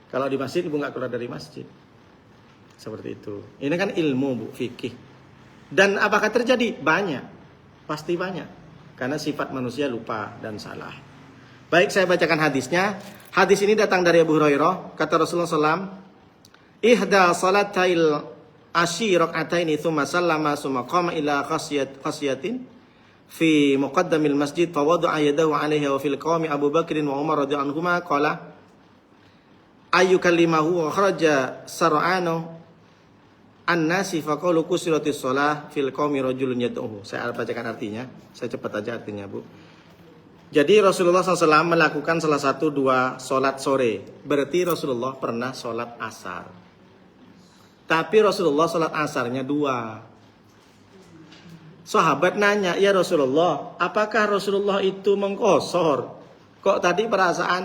Kalau di masjid ibu gak keluar dari masjid. Seperti itu. Ini kan ilmu Bu, fikih. Dan apakah terjadi? Banyak. Pasti banyak. Karena sifat manusia lupa dan salah. Baik, saya bacakan hadisnya. Hadis ini datang dari Abu Hurairah. Kata Rasulullah SAW, ihda salatail ashi rak'ataini thumma sallama thumma qama ila khasyatin fi muqaddamil masjid fa wada'a yadahu 'alaiha wa fil qawmi Abu Bakr wa Umar radhiyallahu anhuma qala ayyukalimahu wa kharaja sar'anu an-nasi fa qalu kusiratis shalah fil qawmi rajulun yad'uhu. Saya bacakan artinya, saya cepat aja artinya, Bu. Jadi Rasulullah SAW melakukan salah satu dua sholat sore. Berarti Rasulullah pernah sholat asar. Tapi Rasulullah sholat asarnya dua. Sahabat nanya, ya Rasulullah, apakah Rasulullah itu mengkosor? Kok tadi perasaan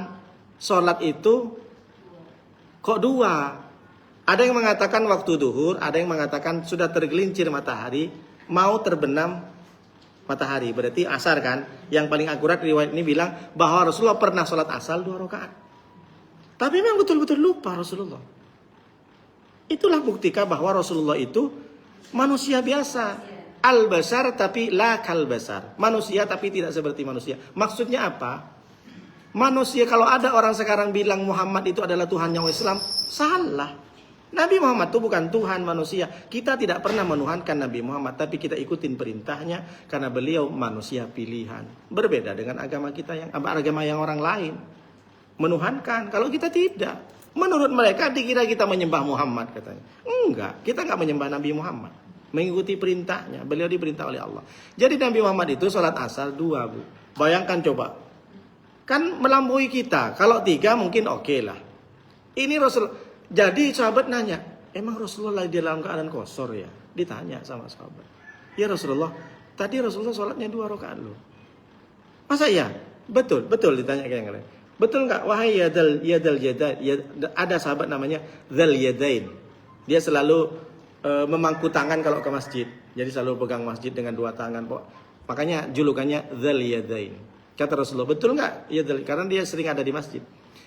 sholat itu kok dua? Ada yang mengatakan waktu duhur, ada yang mengatakan sudah tergelincir matahari, mau terbenam matahari. Berarti asar kan? Yang paling akurat riwayat ini bilang bahwa Rasulullah pernah sholat asar 2 rakaat. Tapi memang betul-betul lupa Rasulullah. Itulah buktikan bahwa Rasulullah itu manusia biasa. Al-basar tapi la kal-basar. Manusia tapi tidak seperti manusia. Maksudnya apa? Manusia, kalau ada orang sekarang bilang Muhammad itu adalah Tuhan yang Islam, salah. Nabi Muhammad itu bukan Tuhan manusia. Kita tidak pernah menuhankan Nabi Muhammad, tapi kita ikutin perintahnya karena beliau manusia pilihan. Berbeda dengan agama kita agama yang orang lain menuhankan. Kalau kita tidak. Menurut mereka dikira kita menyembah Muhammad katanya. Enggak, kita enggak menyembah Nabi Muhammad. Mengikuti perintahnya. Beliau diperintah oleh Allah. Jadi Nabi Muhammad itu sholat asar 2, Bu. Bayangkan coba. Kan melampaui kita. Kalau 3 mungkin oke lah. Ini Rasul. Jadi sahabat nanya, emang Rasulullah di dalam keadaan kosor ya? Ditanya sama sahabat. Ya Rasulullah, tadi Rasulullah sholatnya 2 rakaat loh. Masa ya? Betul ditanya kayak yang lain. Betul nggak? Wahai yadal yadain. Ada sahabat namanya Dzal Yadain. Dia selalu memangku tangan kalau ke masjid. Jadi selalu pegang masjid dengan 2 tangan. Makanya julukannya Dzal Yadain. Kata Rasulullah, betul nggak? Ya, karena dia sering ada di masjid.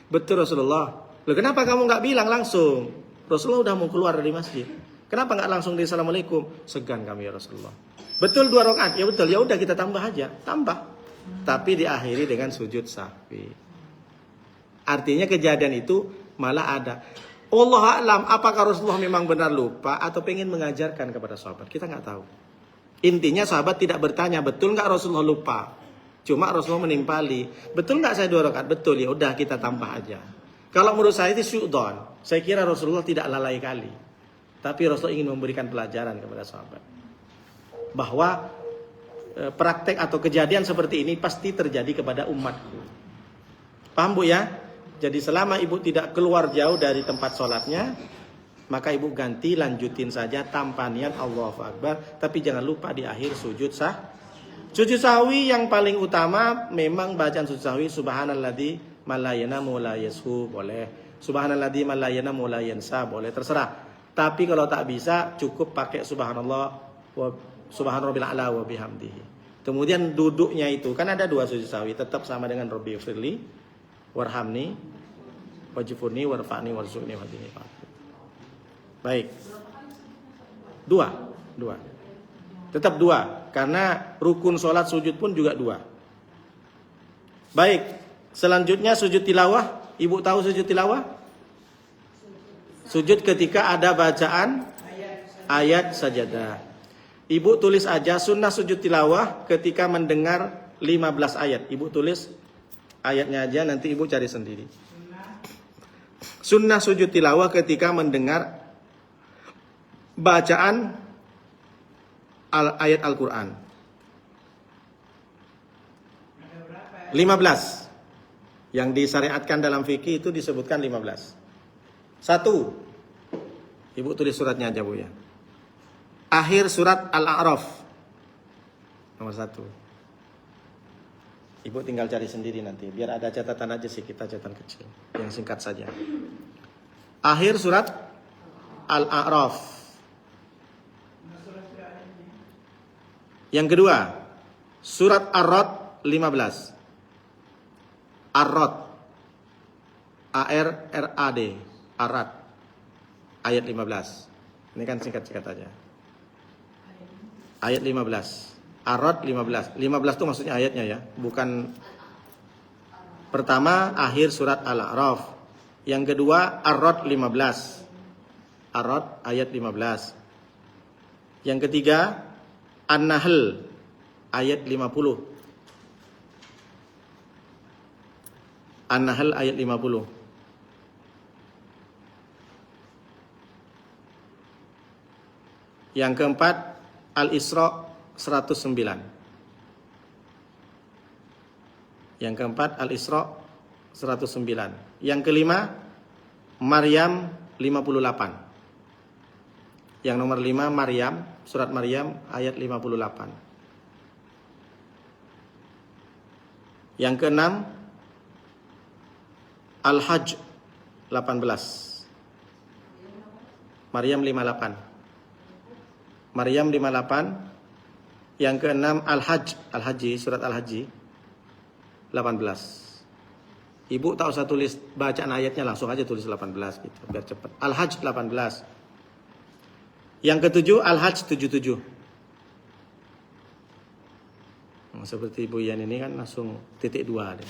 Betul Rasulullah. Loh, kenapa kamu nggak bilang langsung? Rasulullah udah mau keluar dari masjid. Kenapa nggak langsung di assalamualaikum? Segan kami ya Rasulullah. Betul 2 rakaat. Ya betul. Ya udah kita tambah aja. Tambah. Tapi diakhiri dengan sujud sahwi. Artinya kejadian itu malah ada. Allah a'lam, apakah Rasulullah memang benar lupa atau pengen mengajarkan kepada sahabat? Kita nggak tahu. Intinya sahabat tidak bertanya, betul nggak Rasulullah lupa? Cuma Rasulullah menimpali. Betul nggak saya 2 rakaat? Betul, ya udah kita tambah aja. Kalau menurut saya itu syu'don. Saya kira Rasulullah tidak lalai kali. Tapi Rasulullah ingin memberikan pelajaran kepada sahabat. Bahwa praktek atau kejadian seperti ini pasti terjadi kepada umatku. Paham Bu ya? Jadi selama ibu tidak keluar jauh dari tempat sholatnya, maka ibu ganti lanjutin saja tanpa niat Allahu Akbar. Tapi jangan lupa di akhir sujud sah. Sujud sahwi yang paling utama memang bacaan sujud sahwi subhanalladzi malayana la yashu boleh. Subhanalladzi malayana la yansa boleh, terserah. Tapi kalau tak bisa cukup pakai subhanallah wa subhanarabbil a'la wa bihamdihi. Kemudian duduknya itu kan ada 2 sujud sahwi, tetap sama dengan Rabbi firli warhamni wajifurni warfa'ni warzuqni wahdini. Baik. 2. Tetap 2 karena rukun sholat sujud pun juga 2. Baik. Selanjutnya sujud tilawah. Ibu tahu sujud tilawah? Sujud ketika ada bacaan ayat sajadah. Ibu tulis aja sunnah sujud tilawah ketika mendengar 15 ayat. Ibu tulis ayatnya aja, nanti ibu cari sendiri. Sunnah sujud tilawah ketika mendengar bacaan ayat Al-Quran. 15. Yang disyariatkan dalam fikih itu disebutkan 15. 1. Ibu tulis suratnya aja Bu ya. Akhir surat Al-A'raf. Nomor 1. Ibu tinggal cari sendiri nanti. Biar ada catatan aja sih, kita catatan kecil. Yang singkat saja. Akhir surat Al-A'raf. Yang kedua, surat Ar-Ra'd 15. Ar-Ra'd. A-R-R-A-D. Ar-Ra'd. Ayat 15. Ini kan singkat-singkat aja. Ayat 15. Ar-Ra'd 15. 15 itu maksudnya ayatnya ya, bukan pertama akhir surat Al-A'raf. Yang kedua Ar-Ra'd 15. Ar-Ra'd ayat 15. Yang ketiga An-Nahl ayat 50. An-Nahl ayat 50. Yang keempat Al-Isra 109. Yang keempat Al-Isra 109. Yang kelima Maryam 58. Yang nomor 5 Maryam, surat Maryam ayat 58. Yang keenam Al-Hajj 18. Maryam 58. Maryam 58. Yang keenam Al-Hajj, Al-Haji, surat Al-Haji 18. Ibu tak usah tulis bacaan ayatnya, langsung aja tulis 18 gitu biar cepat. Al-Hajj 18. Yang ketujuh Al-Hajj 77. Seperti Ibu Yan ini kan langsung titik 2 deh.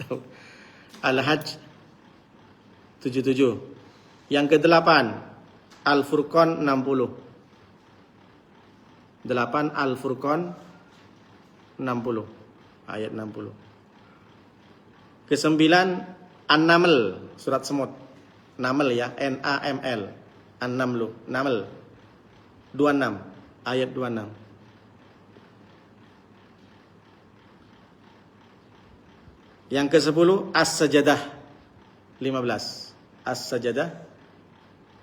Tahu. Al-Hajj 77. Yang ke-8 Al-Furqan 60. 8 Al-Furqan 60. Ayat 60. Ke-9 An-Naml, surat semut. Naml ya, N-A-M-L. An-Naml, Naml 26, ayat 26. Yang ke-10 As-Sajadah 15. As-Sajadah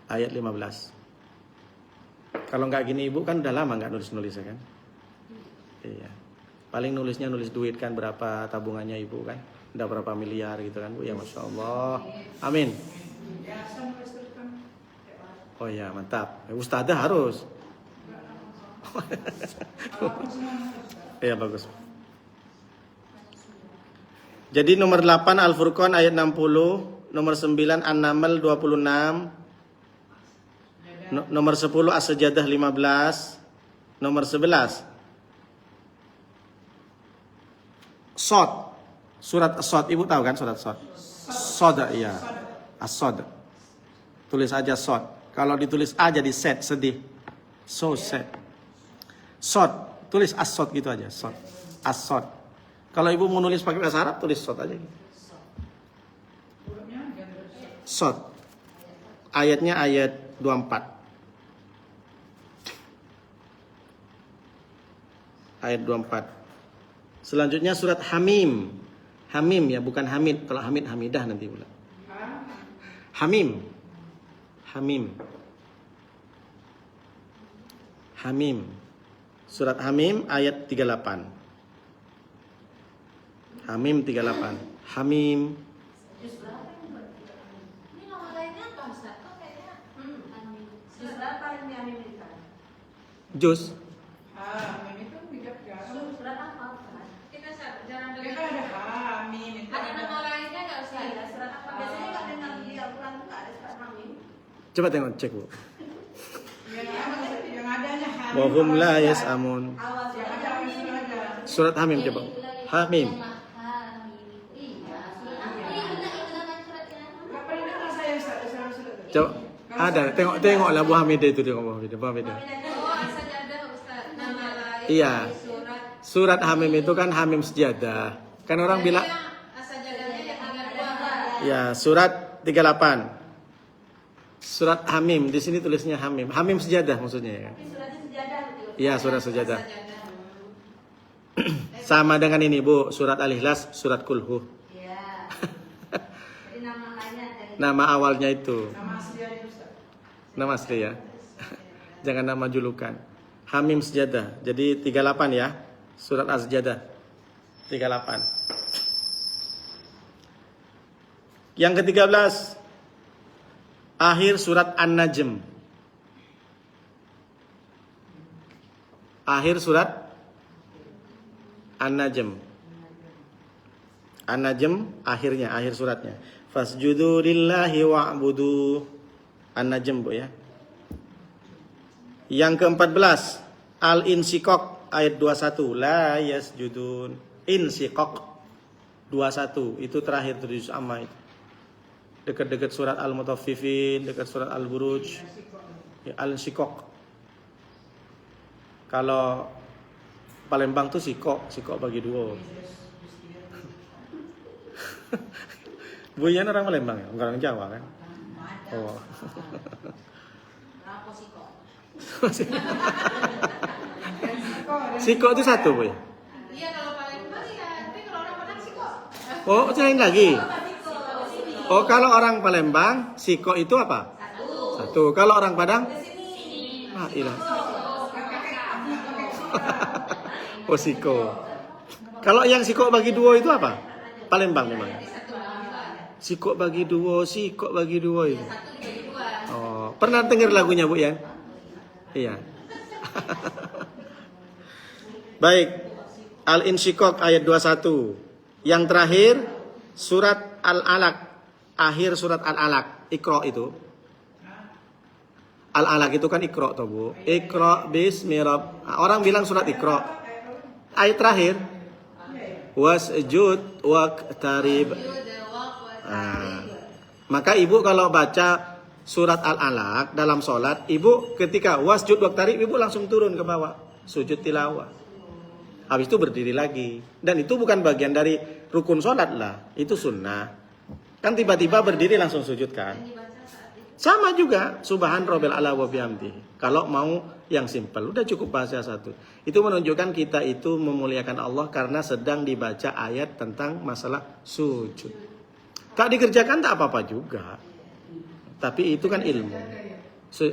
ayat 15. Kalau nggak gini Ibu kan udah lama nggak nulis-nulis ya kan? Iya. Paling nulisnya nulis duit kan, berapa tabungannya Ibu kan? Udah berapa miliar gitu kan Bu? Ya Masya Allah. Amin. Oh ya mantap. Ustadzah harus. Iya bagus. Jadi nomor 8 Al-Furqan ayat 60, nomor 9 An-Naml 26, nomor 10 As-Sajadah 15, nomor 11 Shad, surat Shad. Ibu tahu kan surat Shad? Shad iya. As-Shad. Tulis aja Shad. Kalau ditulis A jadi sad, sedih. So sad. Shad, tulis As-Shad gitu aja, Shad. As-Shad. Kalau Ibu mau nulis pakai bahasa Arab, tulis Shad aja gitu. Shad. Ayatnya ayat 24. Ayat 24. Selanjutnya surat Hamim. Hamim ya, bukan Hamid. Kalau Hamid, Hamidah nanti pula. Hamim. Hamim. Hamim. Surat Hamim ayat 38. Hamim 38. Hamim. Ini nama lainnya apa Ustaz? Kok kayaknya Surat apa ini Amin itu? Juz. Hamim itu tidak Surat apa? kita jarang Dia dengar. kan ada Hamim itu. Ada nama lainnya nggak Ustaz? Iya, surat apa? Biasanya kalau dengar di Al-Quran itu nggak ada surat Amin. Coba tengok cek Bu. Yang adanya Hamim. Wa hum la yas'amun. Awal Yang ada Hamim aja. Surat Hamim coba. Hamim. Iya, surat apa? Iya, benar suratnya. Nggak pernah dengar saya surat. Coba. Ada, tengoklah Bu Hamidah itu, tengok Bu Hamidah. Oh, As-Sajadah Ustaz. Nama lain Iya. dari surat. Surat Hamim itu kan Hamim sejadah. Kan orang Jadi bilang yang As-Sajadahnya yang 32. ya, surat 38. Surat Hamim, di sini tulisnya Hamim. Hamim sejadah maksudnya ya. Tapi suratnya sejadah gitu. Iya, surat sejadah. As-Sajadah. Sama dengan ini Bu, surat Al-Ikhlas, surat Kulhu. Iya. Jadi nama lainnya dari Nama awalnya itu. Nama aslinya itu Ustaz. Nama asli ya. Jangan nama julukan. Hamim sejadah. Jadi 38 ya. Surat As-Sajadah. 38. Yang ke-13 akhir surat An-Najm. Akhir surat An-Najm. An-Najm akhirnya, akhir suratnya. Fasjudu lillahi wa'budu. An-Najm Bu ya. Yang ke-14 Al-Insyikok ayat 21. La yasjudun. Insyiqaq 21. Itu terakhir tuh di juz amma itu. Dekat-dekat surat Al-Mutaffifin, dekat surat Al-Buruj. Ya, Al-Insyiqaq. Kalau Palembang tuh sikok bagi dua. Bu Ian orang Palembang ya? Bukan orang Jawa kan? Oh. Kenapa sih kok? Sikok itu satu, Bu. Iya kalau Palembang ya, tapi kalau orang Padang sih kok. Oh, lain lagi. Oh, kalau orang Palembang, sikok itu apa? Satu. Kalau orang Padang? Ah, ilah. Oh, sikok. Kalau yang sikok bagi dua itu apa? Palembang memang. Sikok bagi dua itu. Oh, pernah dengar lagunya, Bu, ya? Iya. Baik. Al-Insyiqaq ayat 21. Yang terakhir surat Al-Alaq. Akhir surat Al-Alaq. Iqra itu. Al-Alaq itu kan Iqra toh, Bu. Iqra bismi rabb. Orang bilang surat Iqra. Ayat terakhir. Wasjud waqtarib. Maka ibu kalau baca surat Al-Alaq dalam sholat, ibu ketika wasjud waqtarib, ibu langsung turun ke bawah, sujud tilawah. Habis itu berdiri lagi. Dan itu bukan bagian dari rukun sholat lah, itu sunnah. Kan tiba-tiba berdiri langsung sujud kan. Sama juga subhan rabbil ala wa bihamdi. Kalau mau yang simpel, udah cukup bahasa satu. Itu menunjukkan kita itu memuliakan Allah karena sedang dibaca ayat tentang masalah sujud. Tak dikerjakan tak apa-apa juga. Tapi itu kan ilmu.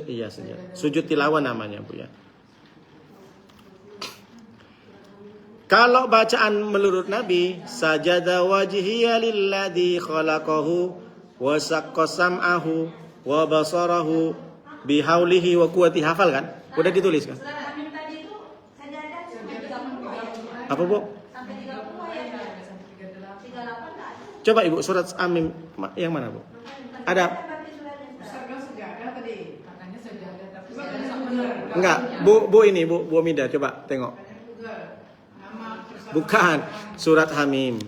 Iya saja. Sujud tilawah namanya, Bu ya. Kalau bacaan menurut Nabi, sajada wajhiya lilladzi khalaqahu wa saqqa sam'ahu wa basarahu bihaulihi wa quwwati. Hafal kan? Udah ditulis kan? Tadi itu sajadah sampai 30 ya. Apa, Bu? Sampai 30 ya. 38 enggak ada. Coba Ibu surat Amim yang mana, Bu? Ada. Ustaz bilang sejadah tadi. Katanya sejadah tapi Coba sejadah tulis bener. bener. Enggak, Bu ini, Bu Mida, coba tengok. Nama Bukan surat Hamim.